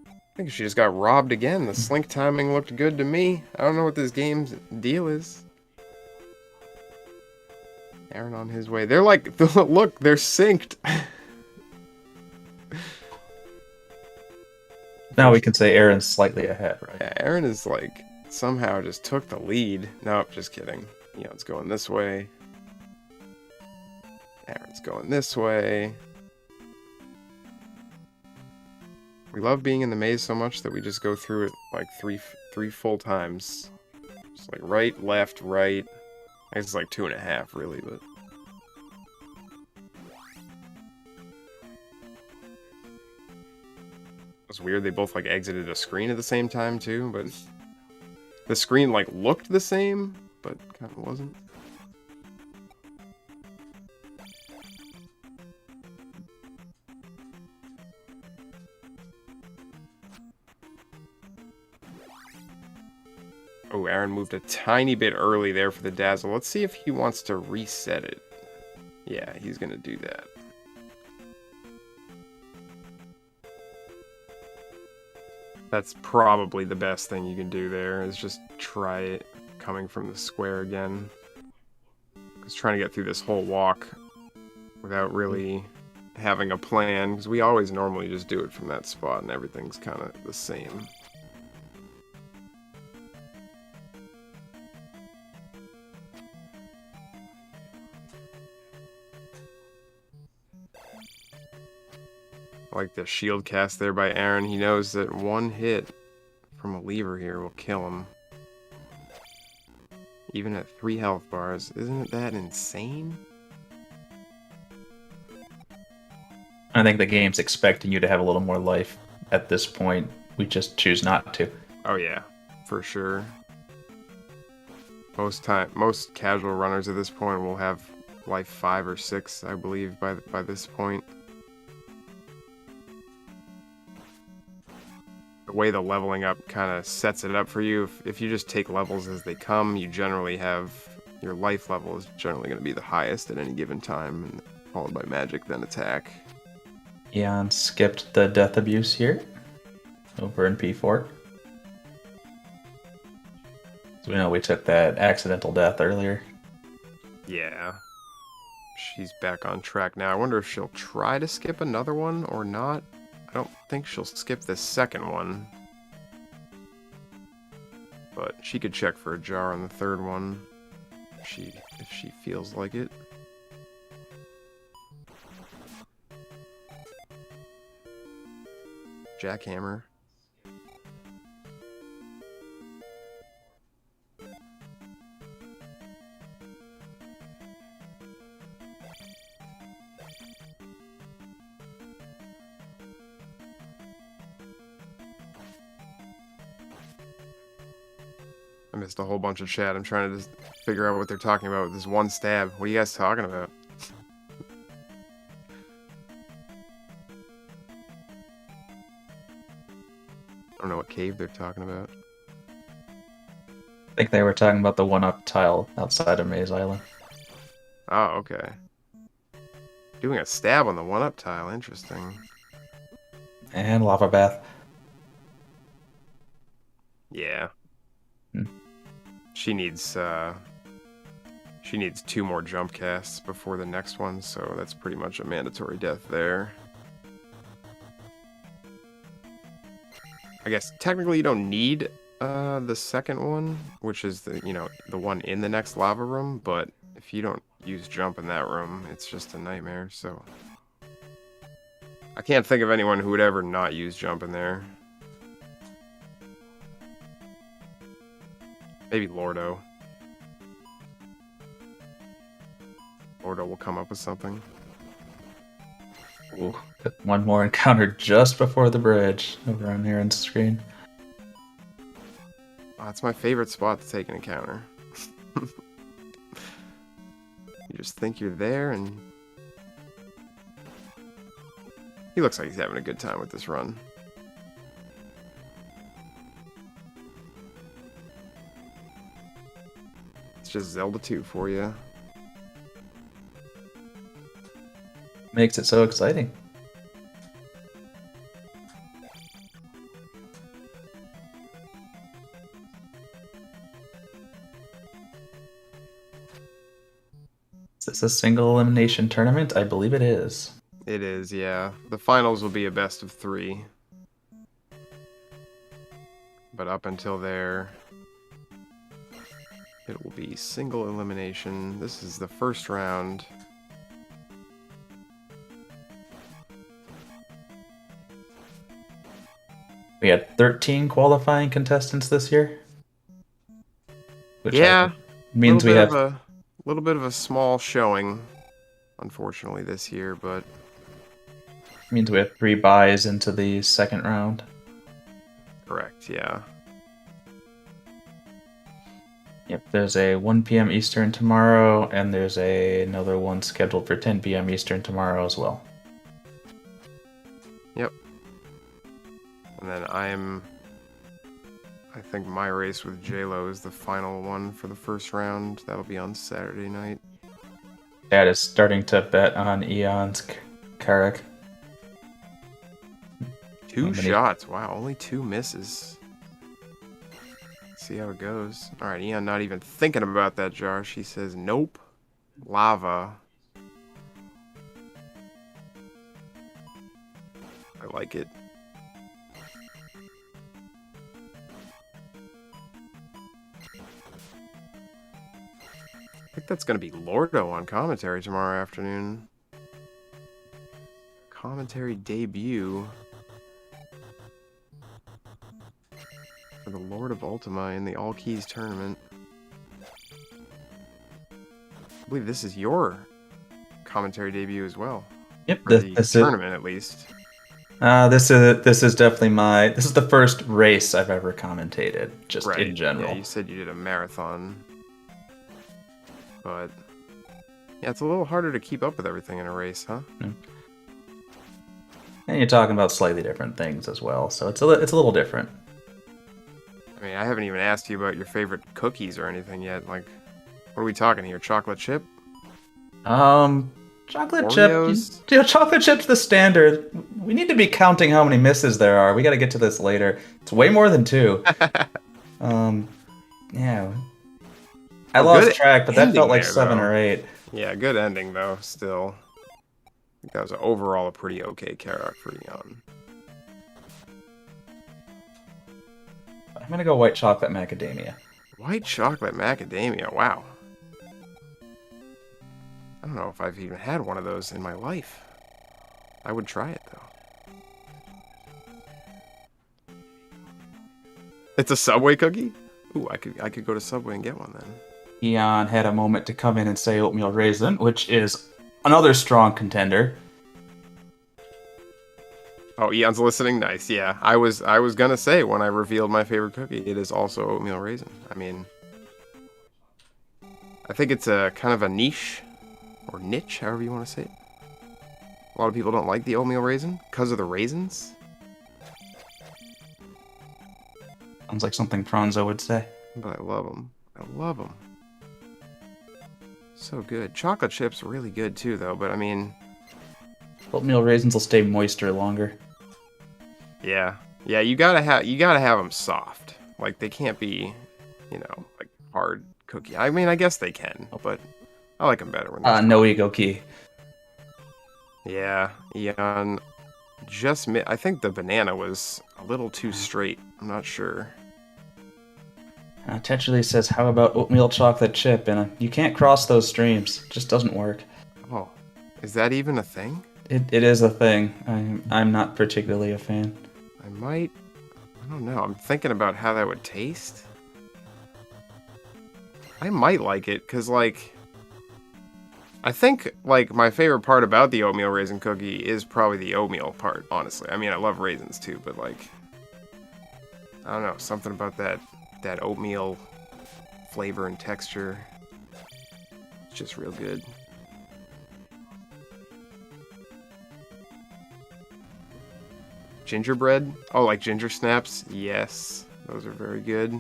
I think she just got robbed again. The slink timing looked good to me. I don't know what this game's deal is. Aaron on his way. They're like, look, they're synced. Now we can say Aaron's slightly ahead, right? Yeah, Aaron is like somehow just took the lead. Nope, just kidding. It's going this way. Aaron's going this way. We love being in the maze so much that we just go through it like three full times. Just like right, left, right. I guess it's like 2.5 really, but it's weird. They both like exited a screen at the same time too, but the screen like looked the same, but kind of wasn't. Oh, Aaron moved a tiny bit early there for the dazzle. Let's see if he wants to reset it. Yeah, he's gonna do that. That's probably the best thing you can do there, is just try it coming from the square again. Because trying to get through this whole walk without really having a plan, because we always normally just do it from that spot and everything's kind of the same. I like the shield cast there by Aaron. He knows that one hit from a lever here will kill him. Even at 3 health bars. Isn't that insane? I think the game's expecting you to have a little more life at this point. We just choose not to. Oh yeah, for sure. Most casual runners at this point will have life 5 or 6, I believe, by this point. The way the leveling up kind of sets it up for you, if you just take levels as they come, you generally have your life level is generally going to be the highest at any given time, and followed by magic, then attack. Eon skipped the death abuse here over in P4. So we know we took that accidental death earlier. Yeah. She's back on track now. I wonder if she'll try to skip another one or not. I don't think she'll skip the second one. But she could check for a jar on the third one if she feels like it. Jackhammer. I missed a whole bunch of chat. I'm trying to just figure out what they're talking about with this one stab. What are you guys talking about? I don't know what cave they're talking about. I think they were talking about the one-up tile outside of Maze Island. Oh, okay. Doing a stab on the one-up tile. Interesting. And lava bath. Yeah. Hmm. She needs 2 more jump casts before the next one, so that's pretty much a mandatory death there. I guess technically you don't need the second one, which is the one in the next lava room, but if you don't use jump in that room, it's just a nightmare. So I can't think of anyone who would ever not use jump in there. Maybe Lordo. Lordo will come up with something. Ooh, one more encounter just before the bridge over on Aaron's screen. Oh, that's my favorite spot to take an encounter. You just think you're there, and he looks like he's having a good time with this run. It's just Zelda 2 for you. Makes it so exciting. Is this a single elimination tournament? I believe it is. It is, yeah. The finals will be a best of 3. But up until there, it will be single elimination. This is the first round. We had 13 qualifying contestants this year. Which Yeah, means we have a little bit of a small showing, unfortunately, this year, but means we have 3 buys into the second round. correct, yeah. Yep, there's a 1 p.m. Eastern tomorrow, and there's another one scheduled for 10 p.m. Eastern tomorrow as well. Yep. And then I think my race with JLo is the final one for the first round. That'll be on Saturday night. Dad is starting to bet on Eon's Carrick. 2 shots. Wow, only 2 misses. See how it goes. Alright, Eon not even thinking about that jar. She says, nope. Lava. I like it. I think that's going to be Lordo on commentary tomorrow afternoon. Commentary debut for the Lord of Ultima in the All Keys tournament. I believe this is your commentary debut as well. Yep, For the tournament at least. This is definitely this is the first race I've ever commentated, just in general. Yeah, you said you did a marathon. But yeah, it's a little harder to keep up with everything in a race, huh? And you're talking about slightly different things as well, so it's a little different. I mean, I haven't even asked you about your favorite cookies or anything yet. Like, what are we talking here? Chocolate chip? Chocolate Oreos? chip. Chocolate chip's the standard. We need to be counting how many misses there are. We got to get to this later. It's way more than 2. Yeah. I lost track, but that felt like 7 or 8. Yeah, good ending though. Still, I think that was overall a pretty okay Karak for Eon. I'm gonna go white chocolate macadamia. White chocolate macadamia. Wow. I don't know if I've even had one of those in my life. I would try it though. It's a Subway cookie? Ooh, I could go to Subway and get one then. Eon had a moment to come in and say oatmeal raisin, which is another strong contender. Oh, Eon's listening. Nice. Yeah, I was gonna say when I revealed my favorite cookie, it is also oatmeal raisin. I mean, I think it's a kind of a niche or niche, however you want to say it. A lot of people don't like the oatmeal raisin because of the raisins. Sounds like something Franzo would say. But I love them. I love them. So good. Chocolate chips really good too, though. But I mean, oatmeal raisins will stay moister longer. Yeah, you gotta have them soft. Like they can't be, like hard cookie. I mean, I guess they can, but I like them better when they're no ego key. Yeah, Eon I think the banana was a little too straight. I'm not sure. Tetcherly says, how about oatmeal chocolate chip? And you can't cross those streams. It just doesn't work. Oh, is that even a thing? It is a thing. I'm not particularly a fan. I don't know. I'm thinking about how that would taste. I might like it, because, like, I think, like, my favorite part about the oatmeal raisin cookie is probably the oatmeal part, honestly. I mean, I love raisins, too, but, like, I don't know. Something about that oatmeal flavor and texture. It's just real good. Gingerbread? Oh, like ginger snaps? Yes. Those are very good.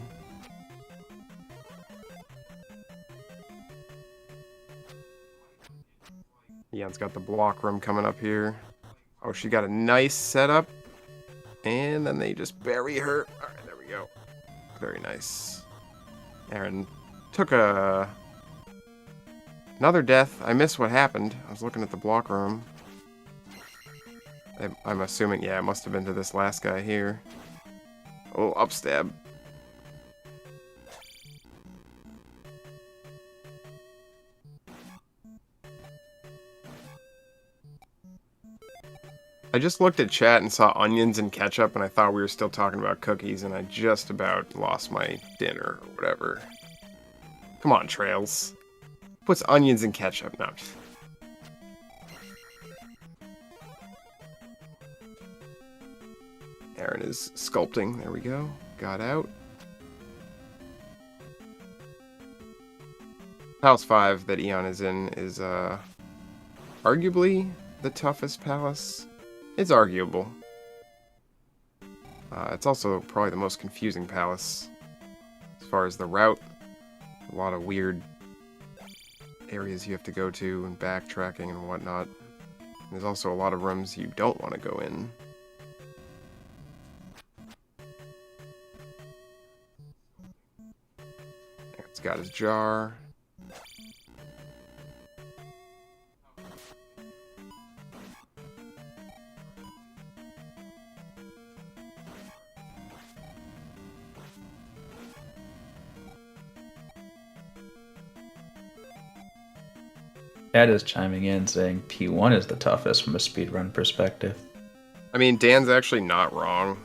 Eon's got the block room coming up here. Oh, she got a nice setup. And then they just bury her. Alright, there we go. Very nice. Aaron took another death. I missed what happened. I was looking at the block room. I'm assuming, yeah, it must have been to this last guy here. Oh, upstab. I just looked at chat and saw onions and ketchup, and I thought we were still talking about cookies, and I just about lost my dinner or whatever. Come on, Trails. Puts onions and ketchup? No. Aaron is sculpting. There we go. Got out. Palace 5 that Eon is in is arguably the toughest palace. It's arguable. It's also probably the most confusing palace as far as the route. A lot of weird areas you have to go to and backtracking and whatnot. There's also a lot of rooms you don't want to go in. Aaron's got his jar. Ed is chiming in saying P1 is the toughest from a speedrun perspective. I mean, Dan's actually not wrong.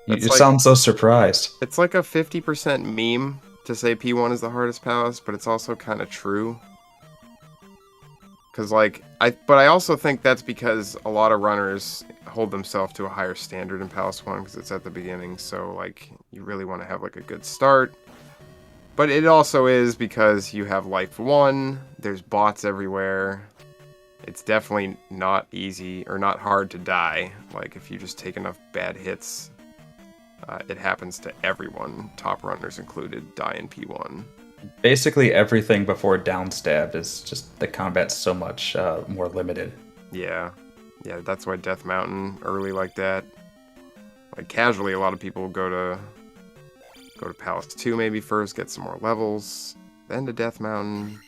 You sound so surprised. It's like a 50% meme to say P1 is the hardest palace, but it's also kind of true. Because, like, but I also think that's because a lot of runners hold themselves to a higher standard in Palace 1 because it's at the beginning, so, like, you really want to have, like, a good start. But it also is because you have Life 1, there's bots everywhere. It's definitely not easy, or not hard to die. Like, if you just take enough bad hits, it happens to everyone, top runners included, die in P1. Basically everything before downstab is just, the combat's so much more limited. Yeah. Yeah, that's why Death Mountain early like that. Like, casually, a lot of people go to Palace 2 maybe first, get some more levels, then to Death Mountain.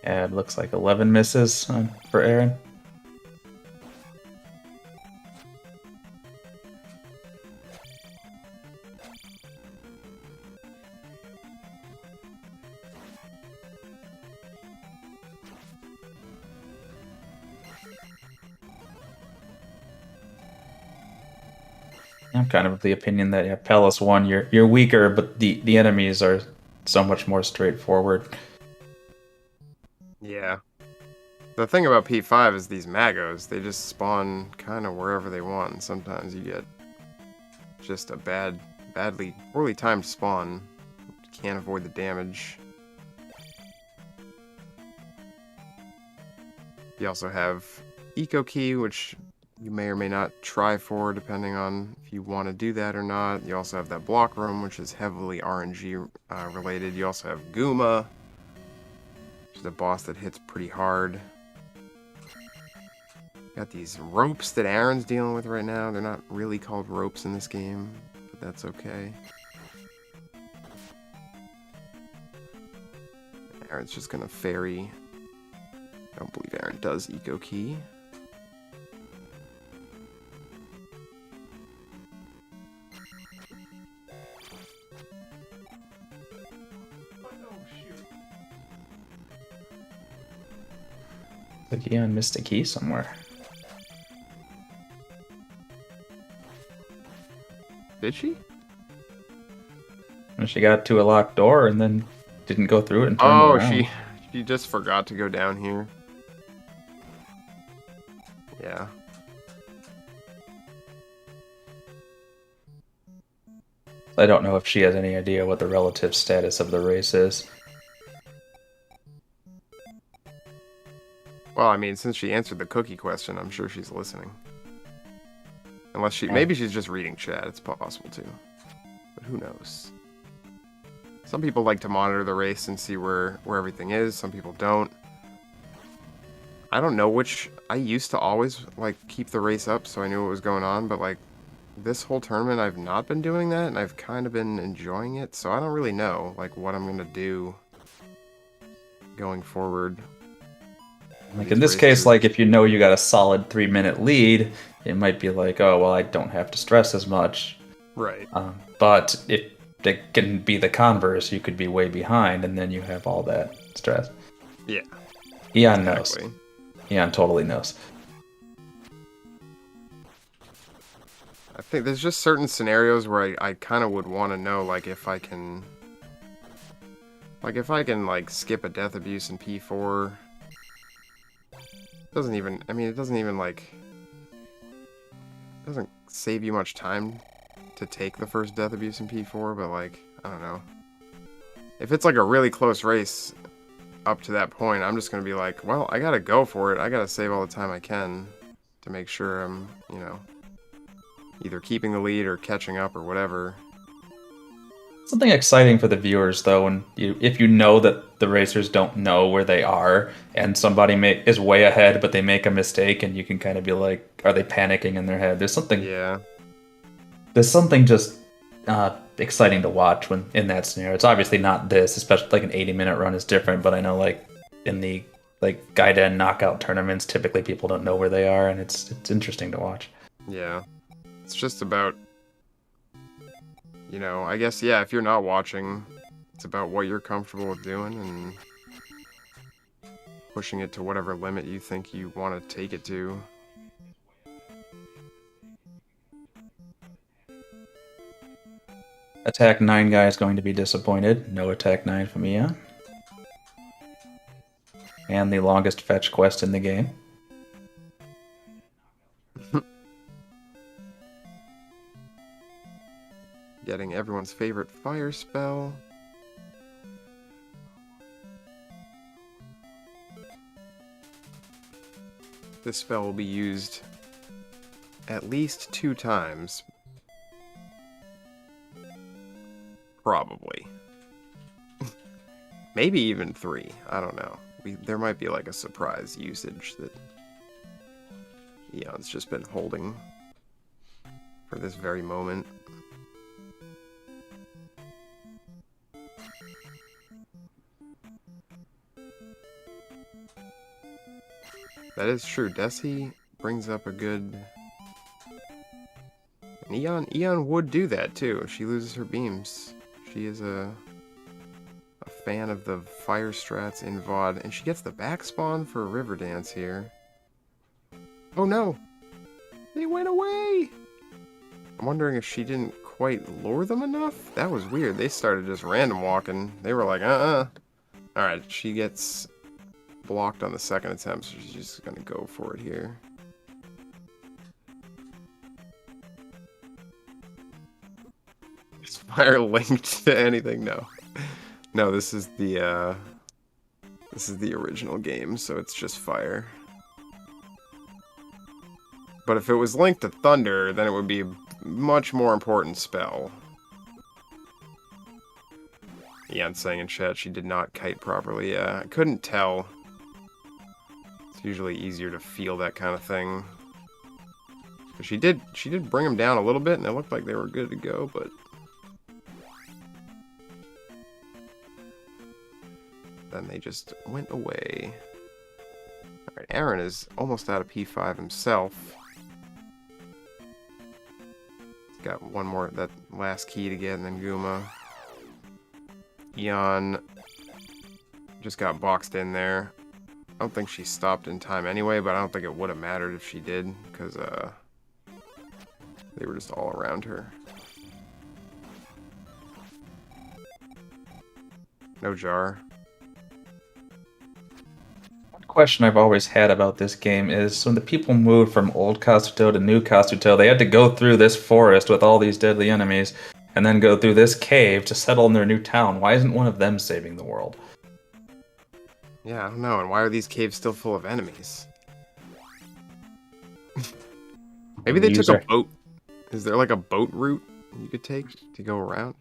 Yeah, it looks like 11 misses for Aaron. I'm kind of the opinion that, yeah, Palace 1, you're weaker, but the enemies are so much more straightforward. Yeah. The thing about P5 is these Magos, they just spawn kind of wherever they want, and sometimes you get just a poorly timed spawn. You can't avoid the damage. You also have Eco Key, which you may or may not try for, depending on if you want to do that or not. You also have that block room, which is heavily RNG related. You also have Guma, which is a boss that hits pretty hard. Got these ropes that Aaron's dealing with right now. They're not really called ropes in this game, but that's okay. Aaron's just gonna ferry. I don't believe Aaron does Eco Key. Like Eon missed a key somewhere. Did she? And she got to a locked door and then didn't go through it and turned around. She just forgot to go down here. Yeah. I don't know if she has any idea what the relative status of the race is. Well, I mean, since she answered the cookie question, I'm sure she's listening. Unless maybe she's just reading chat, it's possible too. But who knows? Some people like to monitor the race and see where everything is, some people don't. I don't know which, I used to always, like, keep the race up so I knew what was going on, but, like, this whole tournament I've not been doing that, and I've kind of been enjoying it, so I don't really know, like, what I'm gonna do going forward. Like in this case, like if you know you got a solid 3-minute lead, it might be like, oh well, I don't have to stress as much. Right. But if it can be the converse. You could be way behind, and then you have all that stress. Yeah. Eon Exactly. knows. Eon totally knows. I think there's just certain scenarios where I kind of would want to know, like, if I can... Like, if I can, like, skip a death abuse in P4... Doesn't even... I mean, it doesn't even, like... Doesn't save you much time to take the first death abuse in P4, but, like, I don't know. If it's, like, a really close race up to that point, I'm just gonna be like, well, I gotta go for it. I gotta save all the time I can to make sure I'm, you know, either keeping the lead or catching up or whatever. Something exciting for the viewers, though, when if you know that the racers don't know where they are, and somebody is way ahead, but they make a mistake, and you can kind of be like, are they panicking in their head? There's something just exciting to watch when in that scenario. It's obviously not this, especially like an 80-minute run is different, but I know like in the like Gaiden knockout tournaments, typically people don't know where they are, and it's interesting to watch. Yeah. It's just about, you know, I guess, yeah, if you're not watching, it's about what you're comfortable with doing and pushing it to whatever limit you think you want to take it to. Attack 9 guy is going to be disappointed. No Attack 9 from Eon. And the longest fetch quest in the game. Getting everyone's favorite fire spell. This spell will be used at least 2 times. Probably. Maybe even 3. I don't know. There might be like a surprise usage that Eon's just been holding for this very moment. That is true. Desi brings up a good... And Eon would do that too if she loses her beams. She is a fan of the fire strats in VOD, and she gets the back spawn for a river dance here. Oh no! They went away! I'm wondering if she didn't quite lure them enough? That was weird. They started just random walking. They were like, Alright, she gets blocked on the second attempt, so she's just gonna go for it here. Is fire linked to anything? No. No, this is the original game, so it's just fire. But if it was linked to thunder, then it would be a much more important spell. Eon's saying in chat she did not kite properly. Yeah, I couldn't tell. It's usually easier to feel that kind of thing. But she did bring them down a little bit, and it looked like they were good to go, but... Then they just went away. Alright, Aaron is almost out of P5 himself. He's got one more, that last key to get, and then Guma. Eon just got boxed in there. I don't think she stopped in time anyway, but I don't think it would have mattered if she did, because they were just all around her. No jar. Question I've always had about this game is when the people moved from old Kazuto to new Kazuto, they had to go through this forest with all these deadly enemies and then go through this cave to settle in their new town. Why isn't one of them saving the world? Yeah, I don't know. And why are these caves still full of enemies? Maybe they took a boat. Is there like a boat route you could take to go around?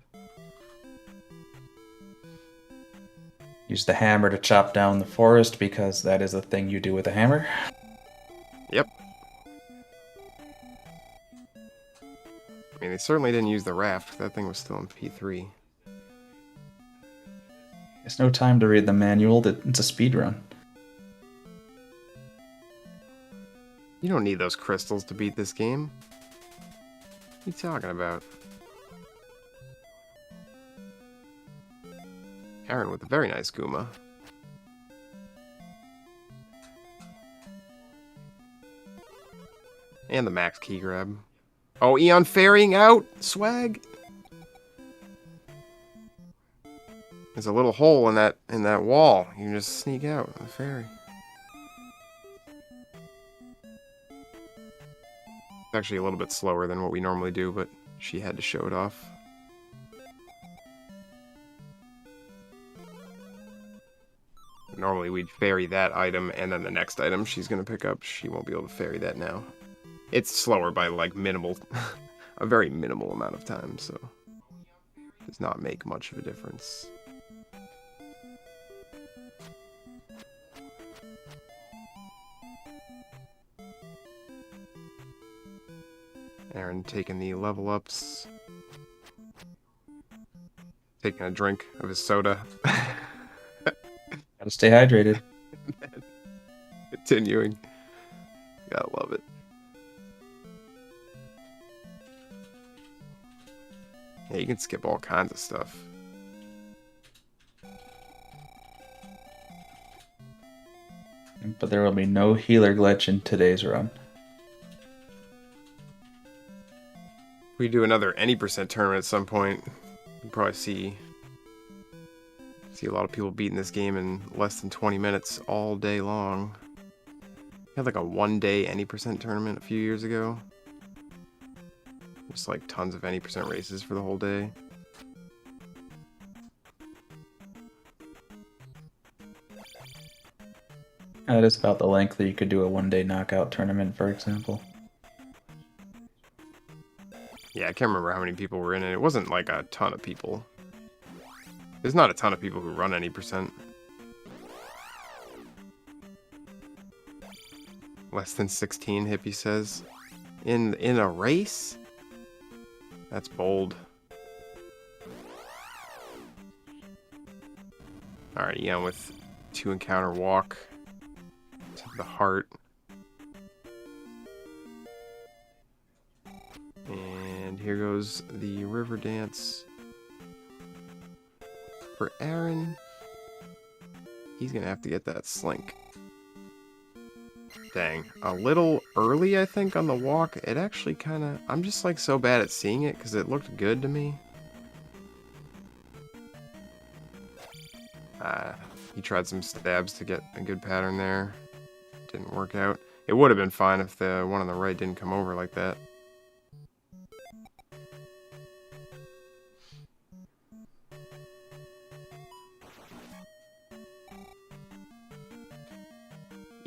Use the hammer to chop down the forest because that is a thing you do with a hammer. Yep. I mean, they certainly didn't use the raft. That thing was still in P3. There's no time to read the manual. It's a speedrun. You don't need those crystals to beat this game. What are you talking about? Aaron with a very nice Guma. And the max key grab. Oh, Eon ferrying out! Swag! There's a little hole in that wall. You can just sneak out with the ferry. It's actually a little bit slower than what we normally do, but she had to show it off. Normally we'd ferry that item, and then the next item she's going to pick up, she won't be able to ferry that now. It's slower by, like, minimal, a very minimal amount of time, so it does not make much of a difference. Aaron taking the level ups. Taking a drink of his soda. Gotta stay hydrated. Continuing. Gotta love it. Yeah, you can skip all kinds of stuff. But there will be no healer glitch in today's run. If we do another any percent tournament at some point, you'll probably see a lot of people beating this game in less than 20 minutes all day long. We had like a one-day any percent tournament a few years ago. Just like tons of any percent races for the whole day. That is about the length that you could do a one-day knockout tournament, for example. Yeah, I can't remember how many people were in it. It wasn't like a ton of people. There's not a ton of people who run any percent. Less than 16, Hippie says. In a race? That's bold. Alright, Eon with 2 encounter walk to the heart. And here goes the river dance for Aaron. He's gonna have to get that slink. Dang, a little early, I think, on the walk. It actually kind of... I'm just, like, so bad at seeing it because it looked good to me. He tried some stabs to get a good pattern there. Didn't work out. It would have been fine if the one on the right didn't come over like that.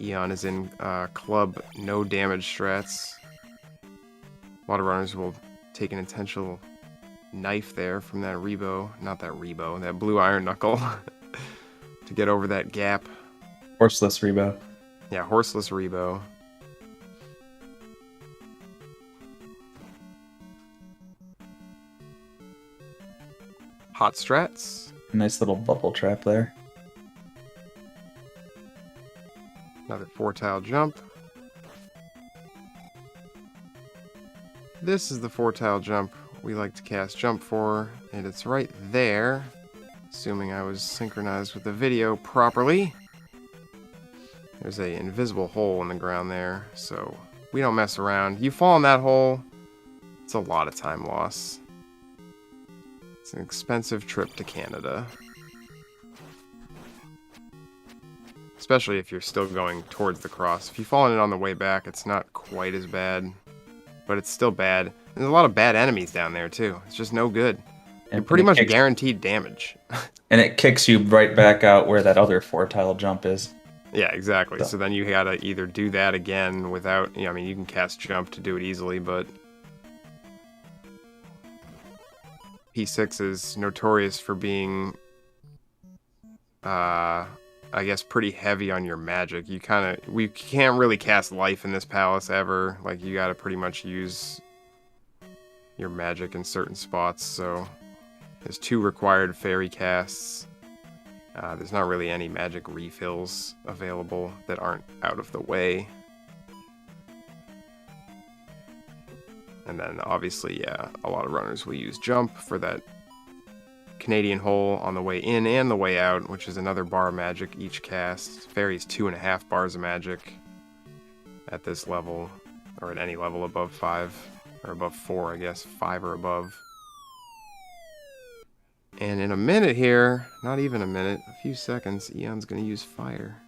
Eon is in club no damage strats. A lot of runners will take an intentional knife there from that Rebo, not that Rebo, that blue iron knuckle to get over that gap. Horseless Rebo. Yeah, horseless Rebo. Hot strats. Nice little bubble trap there. Another 4-tile jump. This is the 4-tile jump we like to cast jump for, and it's right there. Assuming I was synchronized with the video properly. There's a invisible hole in the ground there, so we don't mess around. You fall in that hole, it's a lot of time loss. It's an expensive trip to Canada. Especially if you're still going towards the cross. If you fall in it on the way back, it's not quite as bad. But it's still bad. There's a lot of bad enemies down there, too. It's just no good. You're pretty much guaranteed damage. And it kicks you right back out where that other 4-tile jump is. Yeah, exactly. So then you gotta either do that again without... I mean, you can cast jump to do it easily, but... P6 is notorious for being... I guess pretty heavy on your magic. We can't really cast life in this palace ever. Like, you gotta pretty much use your magic in certain spots, so there's 2 required fairy casts. There's not really any magic refills available that aren't out of the way. And then obviously, yeah, a lot of runners will use jump for that Canadian hole on the way in and the way out, which is another bar of magic each cast. Fairy's 2.5 bars of magic at this level, or at any level above 5, or above 4, I guess, 5 or above. And in a minute here, not even a minute, a few seconds, Eon's gonna use fire.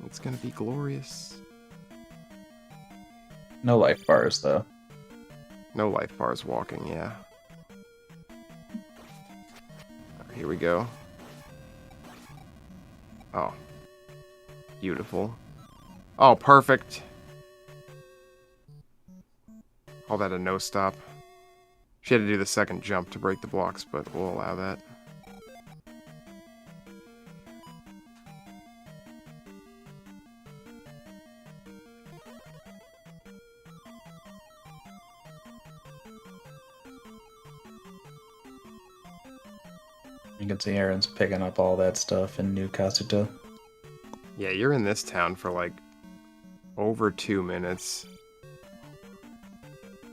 It's gonna be glorious. No life bars, though. No life bars walking, yeah. Here we go. Oh. Beautiful. Oh, perfect. Call that a no stop. She had to do the second jump to break the blocks, but we'll allow that. You can see Aaron's picking up all that stuff in New Kasuto. Yeah, you're in this town for like over 2 minutes.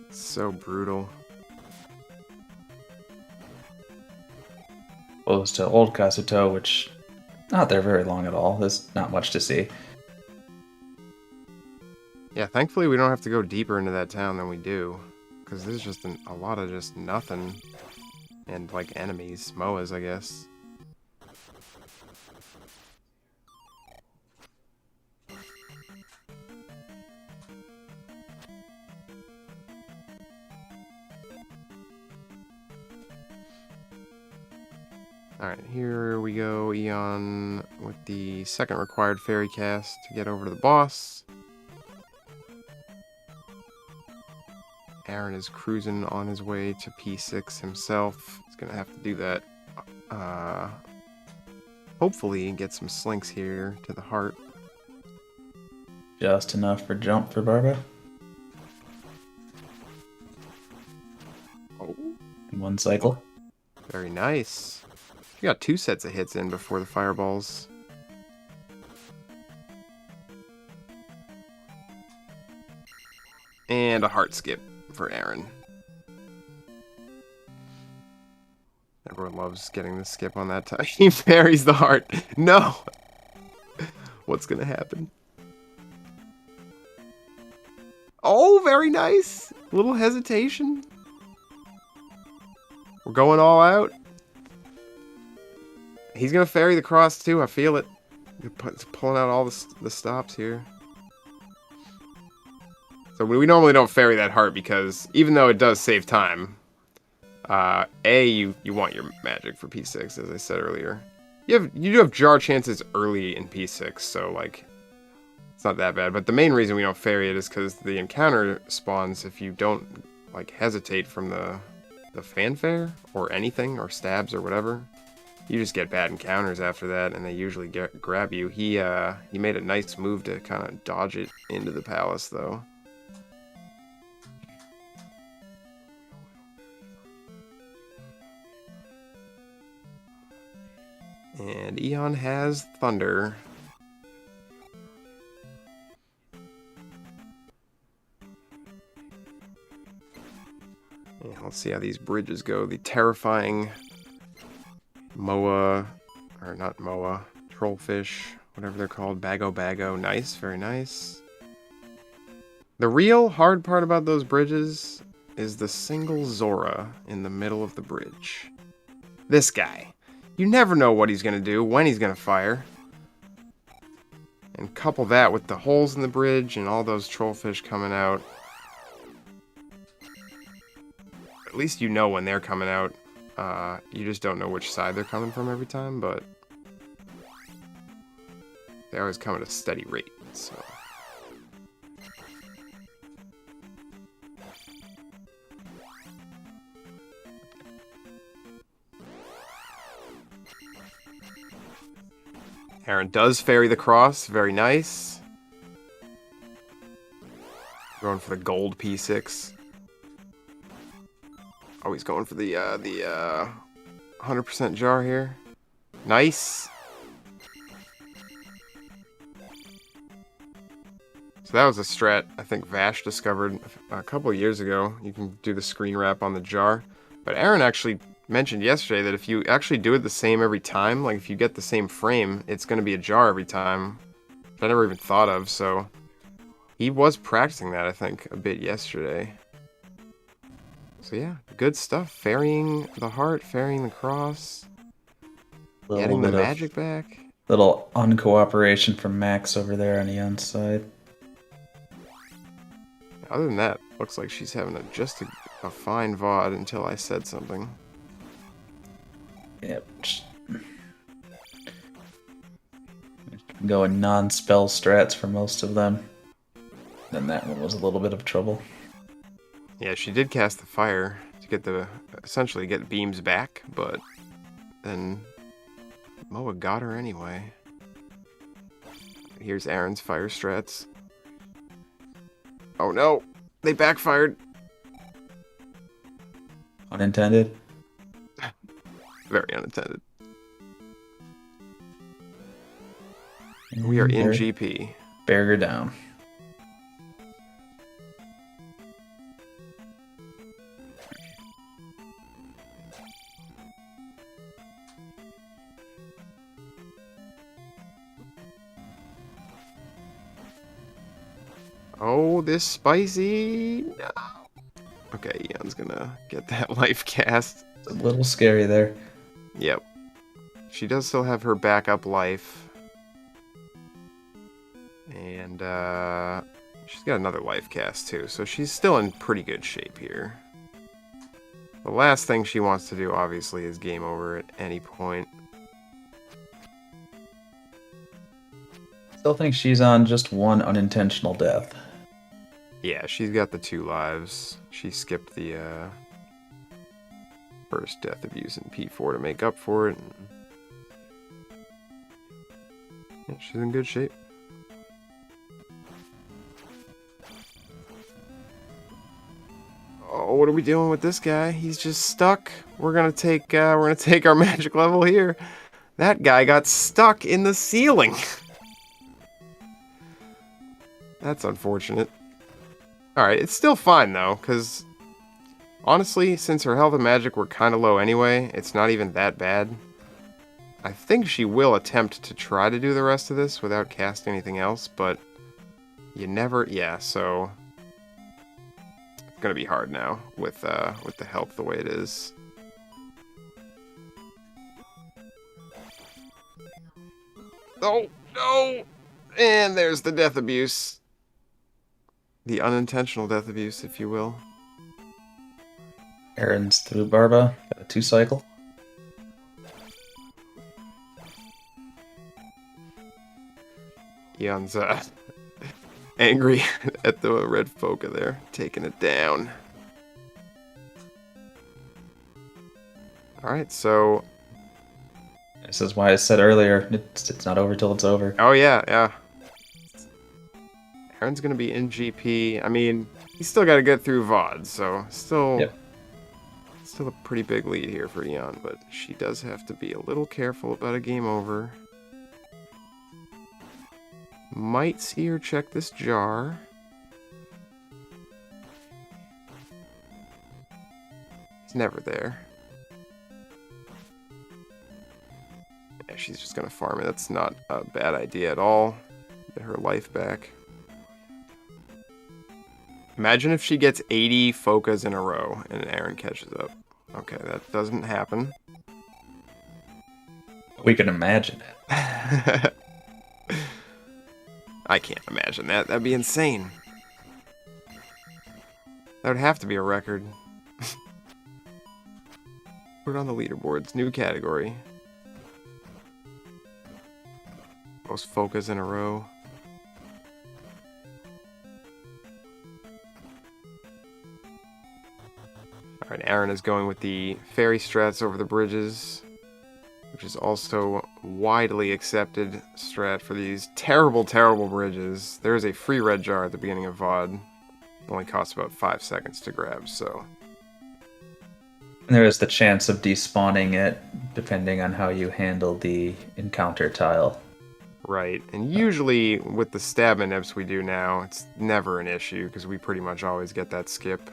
It's so brutal. Opposed to Old Kasuto, which not there very long at all. There's not much to see. Yeah, thankfully we don't have to go deeper into that town than we do, because there's just a lot of just nothing. And, like, enemies. Moas, I guess. Alright, here we go, Eon, with the second required fairy cast to get over to the boss. Aaron is cruising on his way to P6 himself. He's gonna have to do that. Hopefully get some slinks here to the heart. Just enough for jump for Barba. Oh. In one cycle. Very nice. We got 2 sets of hits in before the fireballs. And a heart skip for Aaron. Everyone loves getting the skip on that time. He buries the heart. No! What's gonna happen? Oh, very nice! A little hesitation. We're going all out. He's gonna fairy the cross too, I feel it. He's pulling out all the stops here. So we normally don't fairy that heart because even though it does save time, you want your magic for P6, as I said earlier. You do have jar chances early in P6, so like it's not that bad. But the main reason we don't fairy it is because the encounter spawns if you don't like hesitate from the fanfare or anything or stabs or whatever. You just get bad encounters after that, and they usually grab you. He made a nice move to kind of dodge it into the palace, though. And Eon has Thunder. Yeah, let's see how these bridges go. The terrifying Moa, or not Moa, Trollfish, whatever they're called, Bago. Nice, very nice. The real hard part about those bridges is the single Zora in the middle of the bridge. This guy. You never know what he's going to do, when he's going to fire. And couple that with the holes in the bridge and all those trollfish coming out. At least you know when they're coming out. You just don't know which side they're coming from every time, but they always come at a steady rate, so... Aaron does fairy the cross. Very nice. Going for the gold P6. Oh, he's going for the 100% jar here. Nice. So that was a strat I think discovered a couple of years ago. You can do the screen wrap on the jar. But Aaron actually mentioned yesterday that if you actually do it the same every time, like if you get the same frame, it's going to be a jar every time. Which I never even thought of, so he was practicing that, I think, a bit yesterday. So yeah, good stuff. Ferrying the heart, ferrying the cross, getting the magic back. Little uncooperation from Max over there on the inside. Other than that, looks like she's having just a fine VOD until I said something. Yep. Going non-spell strats for most of them. Then that one was a little bit of trouble. Yeah, she did cast the fire to get essentially get beams back, but then Moa got her anyway. Here's Aaron's fire strats. Oh no, they backfired. Unintended? Very unintended. We are in GP. Bear her down. Oh, this spicy. No. Okay, Eon's gonna get that life cast. It's a little scary there. Yep. She does still have her backup life. And she's got another life cast too, so she's still in pretty good shape here. The last thing she wants to do, obviously, is game over at any point. Still think she's on just one unintentional death. Yeah, she's got the 2 lives. She skipped the first death abuse in P4 to make up for it. Yeah, she's in good shape. Oh, what are we doing with this guy? He's just stuck. We're gonna take our magic level here. That guy got stuck in the ceiling. That's unfortunate. Alright, it's still fine though, because honestly, since her health and magic were kind of low anyway, it's not even that bad. I think she will attempt to try to do the rest of this without casting anything else, but you never... Yeah, so... It's gonna be hard now with the health the way it is. Oh, no! And there's the death abuse. The unintentional death abuse, if you will. Aaron's through Barba. Got a 2 cycle. Eon's angry at the red Foca there, taking it down. Alright, so... This is why I said earlier, it's not over till it's over. Oh yeah, yeah. Aaron's gonna be in GP. I mean, he's still gotta get through VOD, so still... Yep. Still a pretty big lead here for Eon, but she does have to be a little careful about a game over. Might see her check this jar. It's never there. Yeah, she's just gonna farm it. That's not a bad idea at all. Get her life back. Imagine if she gets 80 Focas in a row and Aaron catches up. Okay, that doesn't happen. We can imagine it. I can't imagine that. That'd be insane. That would have to be a record. Put it on the leaderboards. New category. Most Focas in a row. Alright, Aaron is going with the fairy strats over the bridges, which is also widely accepted strat for these terrible, terrible bridges. There is a free red jar at the beginning of VOD. It only costs about 5 seconds to grab, so... And there is the chance of despawning it, depending on how you handle the encounter tile. Right, and usually with the stab and nips we do now, it's never an issue, because we pretty much always get that skip.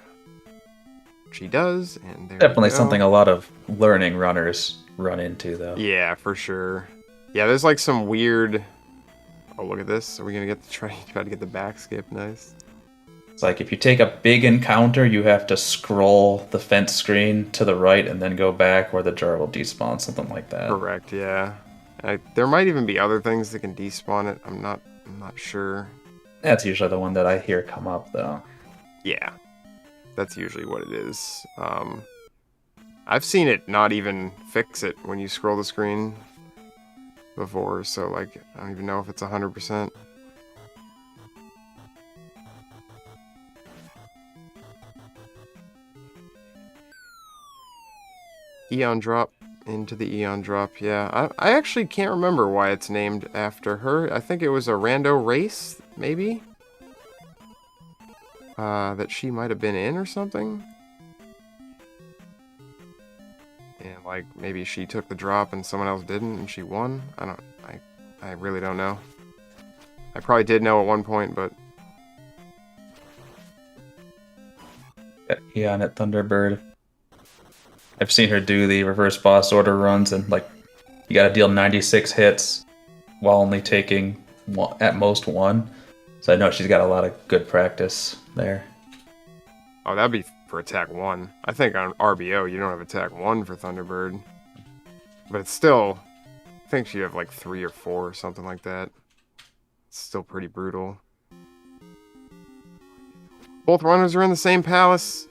She does, and there Definitely we go. something a lot of learning runners run into, though. Yeah, for sure. Yeah, there's like some weird... Oh, look at this. Are we going to get to try to get the back skip? Nice. It's like if you take a big encounter, you have to scroll the fence screen to the right and then go back, or the jar will despawn, something like that. Correct, yeah. There might even be other things that can despawn it. I'm not sure. That's usually the one that I hear come up, though. Yeah, that's usually what it is. I've seen it not even fix it when you scroll the screen before, so like I don't even know if it's 100%. Eon drop into the Eon drop. Yeah, I actually can't remember why it's named after her. I think it was a rando race, maybe? That she might have been in or something? And like maybe she took the drop and someone else didn't and she won? I really don't know. I probably did know at one point, but Eon at Thunderbird. I've seen her do the reverse boss order runs, and like you got to deal 96 hits while only taking at most one. So I know she's got a lot of good practice there. oh, that'd be for attack 1. I think on RBO you don't have attack 1 for Thunderbird. But it's still, I think you have like 3 or 4 or something like that. It's still pretty brutal. Both runners are in the same palace.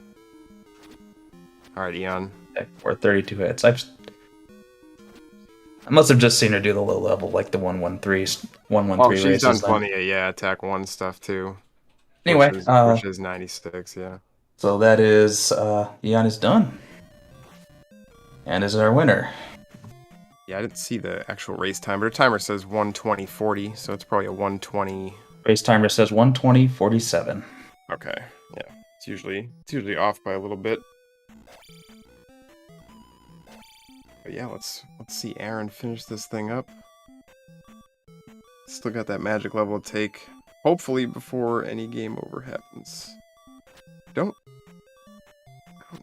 Alright, Eon. Or 32 hits. I must have just seen her do the low level, like the 113 Oh, she's races. done plenty of, yeah, attack 1 stuff too. Anyway, which is 96, yeah. So that is, Eon is done. And is our winner. Yeah, I didn't see the actual race time, but her timer says 1:20:40, so it's probably a 1:20. Race timer says 1:20:47. Okay, yeah, it's usually off by a little bit. But yeah, let's see Aaron finish this thing up. Still got that magic level to take, hopefully before any game over happens. I don't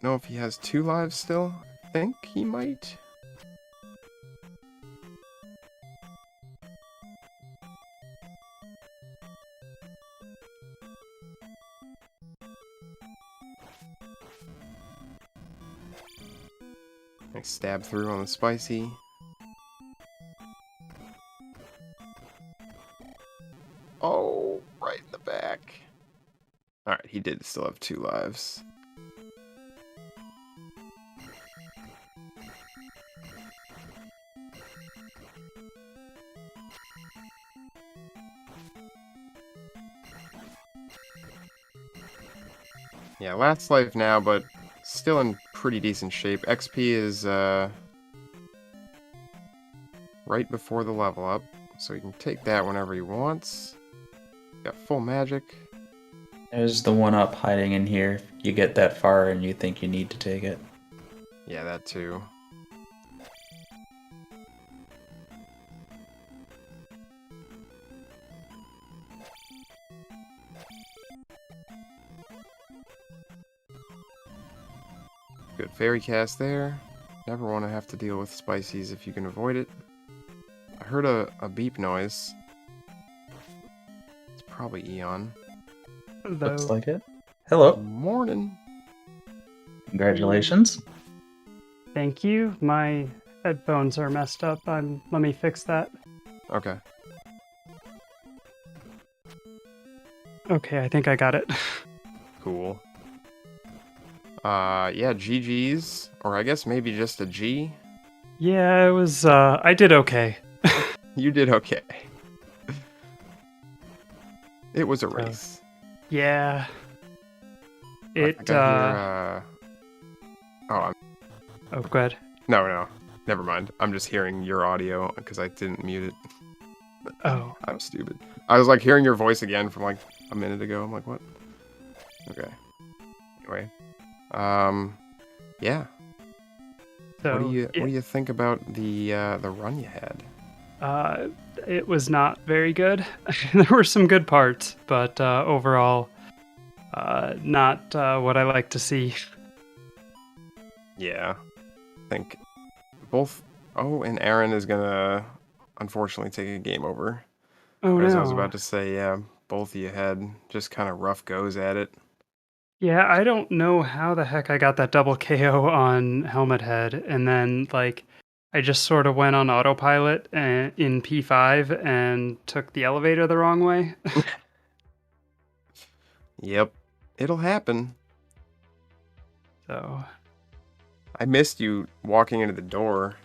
know if he has 2 lives still. I think he might. Nice stab through on the spicy. Oh, right in the back. Alright, he did still have 2 lives. Yeah, last life now, but still in pretty decent shape. XP is right before the level up, so he can take that whenever he wants. Got full magic. There's the one up hiding in here. You get that far and you think you need to take it. Yeah, that too. Good fairy cast there. Never want to have to deal with spices if you can avoid it. I heard a beep noise. It's probably Eon. Hello. Looks like it. Hello. Morning. Congratulations. Thank you. My headphones are messed up. Let me fix that. Okay. Okay, I think I got it. Cool. Yeah, GG's. Or I guess maybe just a G. Yeah, it was, I did okay. You did okay. It was a race. Yeah. I hear, oh, Oh, go ahead. no. Never mind. I'm just hearing your audio because I didn't mute it. Oh. I'm stupid. I was like hearing your voice again from like a minute ago. I'm like, what? Okay. Anyway. Yeah. So, What do you think about the run you had? it was not very good. There were some good parts, but overall, not what I like to see. Yeah. I think both... Oh, and Aaron is gonna, unfortunately, take a game over. Oh As I was no. about to say, yeah, both of you had just kind of rough goes at it. Yeah, I don't know how the heck I got that double KO on Helmet Head, and then like I just sort of went on autopilot in P5 and took the elevator the wrong way. Yep. It'll happen. So, I missed you walking into the door.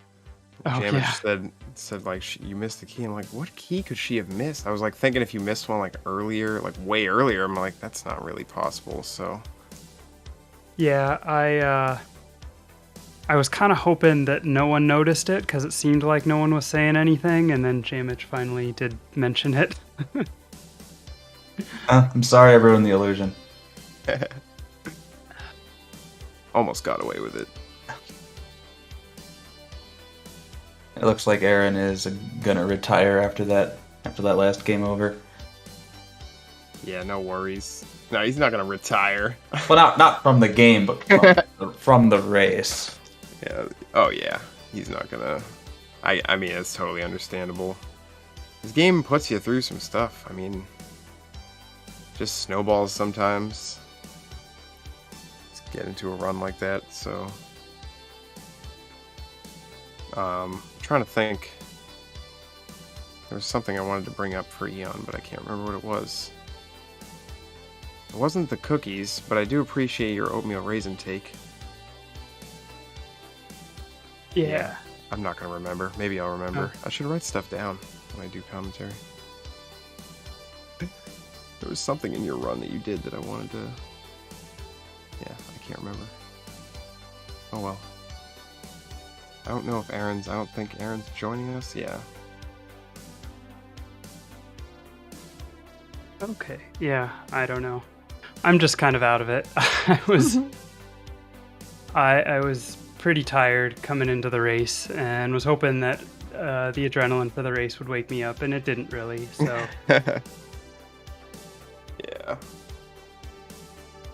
oh Jamich yeah. said like you missed the key. I'm like, what key could she have missed? I was like thinking if you missed one like earlier, like way earlier. I'm like, that's not really possible. So Yeah, I was kind of hoping that no one noticed it because it seemed like no one was saying anything, and then Jamich finally did mention it. I'm sorry I ruined the illusion. almost got away with it. It looks like Aaron is gonna retire after that last game over. Yeah, no worries. No, he's not gonna retire. Well, not from the game, but from the race. Yeah. Oh yeah. He's not gonna. I mean, it's totally understandable. This game puts you through some stuff. I mean, just snowballs sometimes. Just get into a run like that. So, trying to think. There was something I wanted to bring up for Eon, but I can't remember what it was. It wasn't the cookies, but I do appreciate your oatmeal raisin take. Yeah. I'm not gonna remember. Maybe I'll remember. I should write stuff down when I do commentary. There was something in your run that you did that I wanted to... Yeah, I can't remember. Oh well. I don't know if Aaron's... I don't think Aaron's joining us. Yeah. Okay. Yeah, I don't know. I'm just kind of out of it. I was pretty tired coming into the race and was hoping that the adrenaline for the race would wake me up, and it didn't really. So Yeah.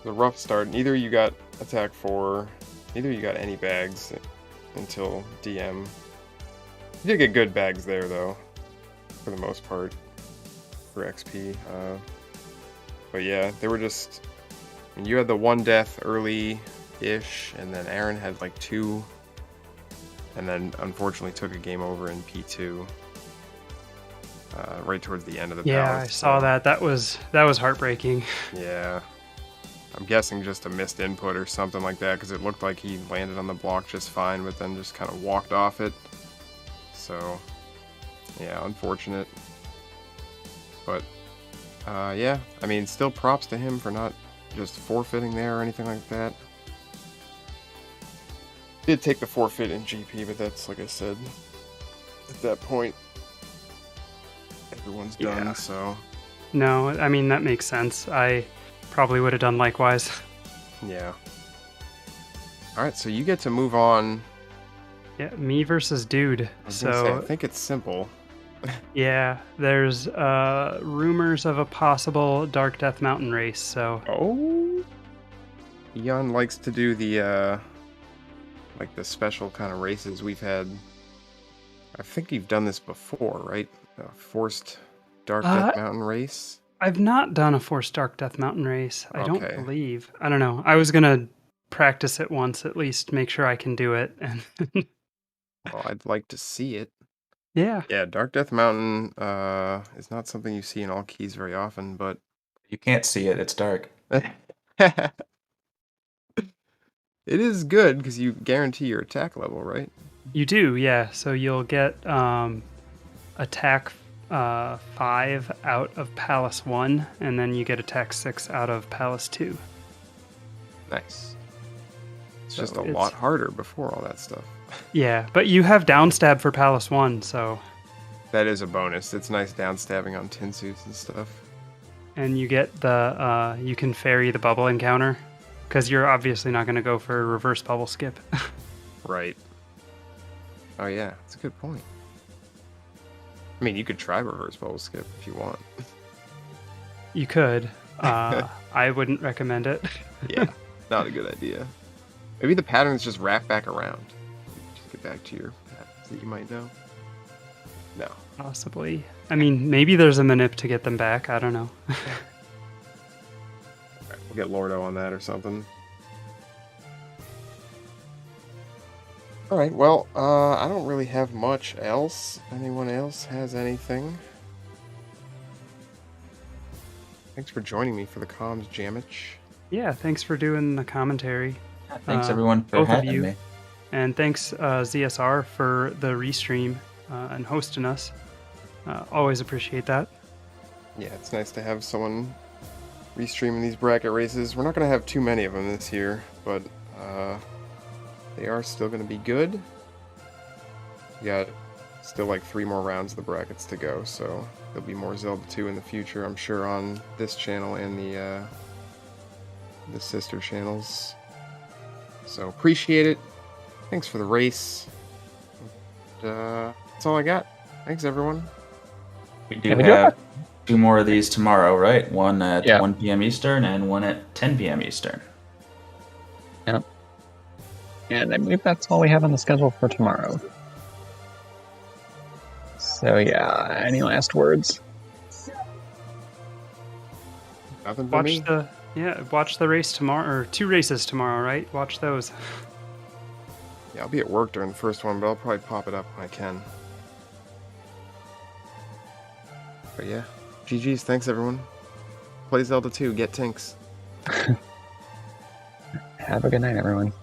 The rough start. Neither you got attack 4. Neither you got any bags until DM. You did get good bags there, though, for the most part, for XP. But yeah, they were just... I mean, you had the one death early-ish, and then Aaron had like 2, and then unfortunately took a game over in P2. Right towards the end of the yeah, ballot, I saw so, that. That was heartbreaking. Yeah. I'm guessing just a missed input or something like that, because it looked like he landed on the block just fine, but then just kind of walked off it. So, yeah, unfortunate. But, yeah, I mean, still props to him for not just forfeiting there or anything like that. Did take the forfeit in GP, but that's, like I said, at that point, everyone's done, Yeah. so... No, I mean, that makes sense. I probably would have done likewise. Yeah. Alright, so you get to move on. Yeah, me versus dude. I was gonna say, I So think it's simple. yeah, there's rumors of a possible Dark Death Mountain race. So Oh? Eon likes to do the, like the special kind of races we've had. I think you've done this before, right? A forced Dark Death Mountain race? I've not done a forced Dark Death Mountain race. I don't Okay. believe. I don't know. I was gonna practice it once at least, make sure I can do it. And Well, I'd like to see it. yeah, Yeah, Dark Death Mountain is not something you see in all keys very often, but You can't see it; it's dark. it is good because you guarantee your attack level, right? you do. Yeah, so you'll get attack 5 out of Palace 1, and then you get attack 6 out of Palace 2. Nice. It's So just a it's- lot harder before all that stuff. Yeah, but you have downstab for Palace 1, so That is a bonus. It's nice downstabbing on tin suits and stuff. and you get the you can ferry the bubble encounter because you're obviously not going to go for a reverse bubble skip. Right. Oh yeah, that's a good point. I mean, you could try reverse bubble skip if you want. You could. I wouldn't recommend it. Yeah, not a good idea. Maybe the patterns just wrap back around. Just get back to your patterns that you might know. No. Possibly. I mean, maybe there's a manip to get them back. I don't know. Alright, we'll get Lordo on that or something. Alright, well, I don't really have much else. Anyone else has anything? Thanks for joining me for the comms jamage. Yeah, thanks for doing the commentary. Thanks everyone for both of having you. me. And thanks ZSR for the restream and hosting us. Always appreciate that. Yeah, it's nice to have someone restreaming these bracket races. We're not going to have too many of them this year, but they are still going to be good. We got still like 3 more rounds of the brackets to go, so there'll be more Zelda 2 in the future, I'm sure, on this channel and the sister channels. So appreciate it. Thanks for the race. That's all I got. Thanks, everyone. We do have 2 more of these tomorrow, right? One at 1 p.m. Eastern and one at 10 p.m. Eastern. Yep. And I believe that's all we have on the schedule for tomorrow. So yeah, any last words? Nothing for me. Watch the race tomorrow, or 2 races tomorrow, right? Watch those. Yeah, I'll be at work during the first one, but I'll probably pop it up when I can. But yeah, GG's. Thanks, everyone. Play Zelda 2. Get Tinks. Have a good night, everyone.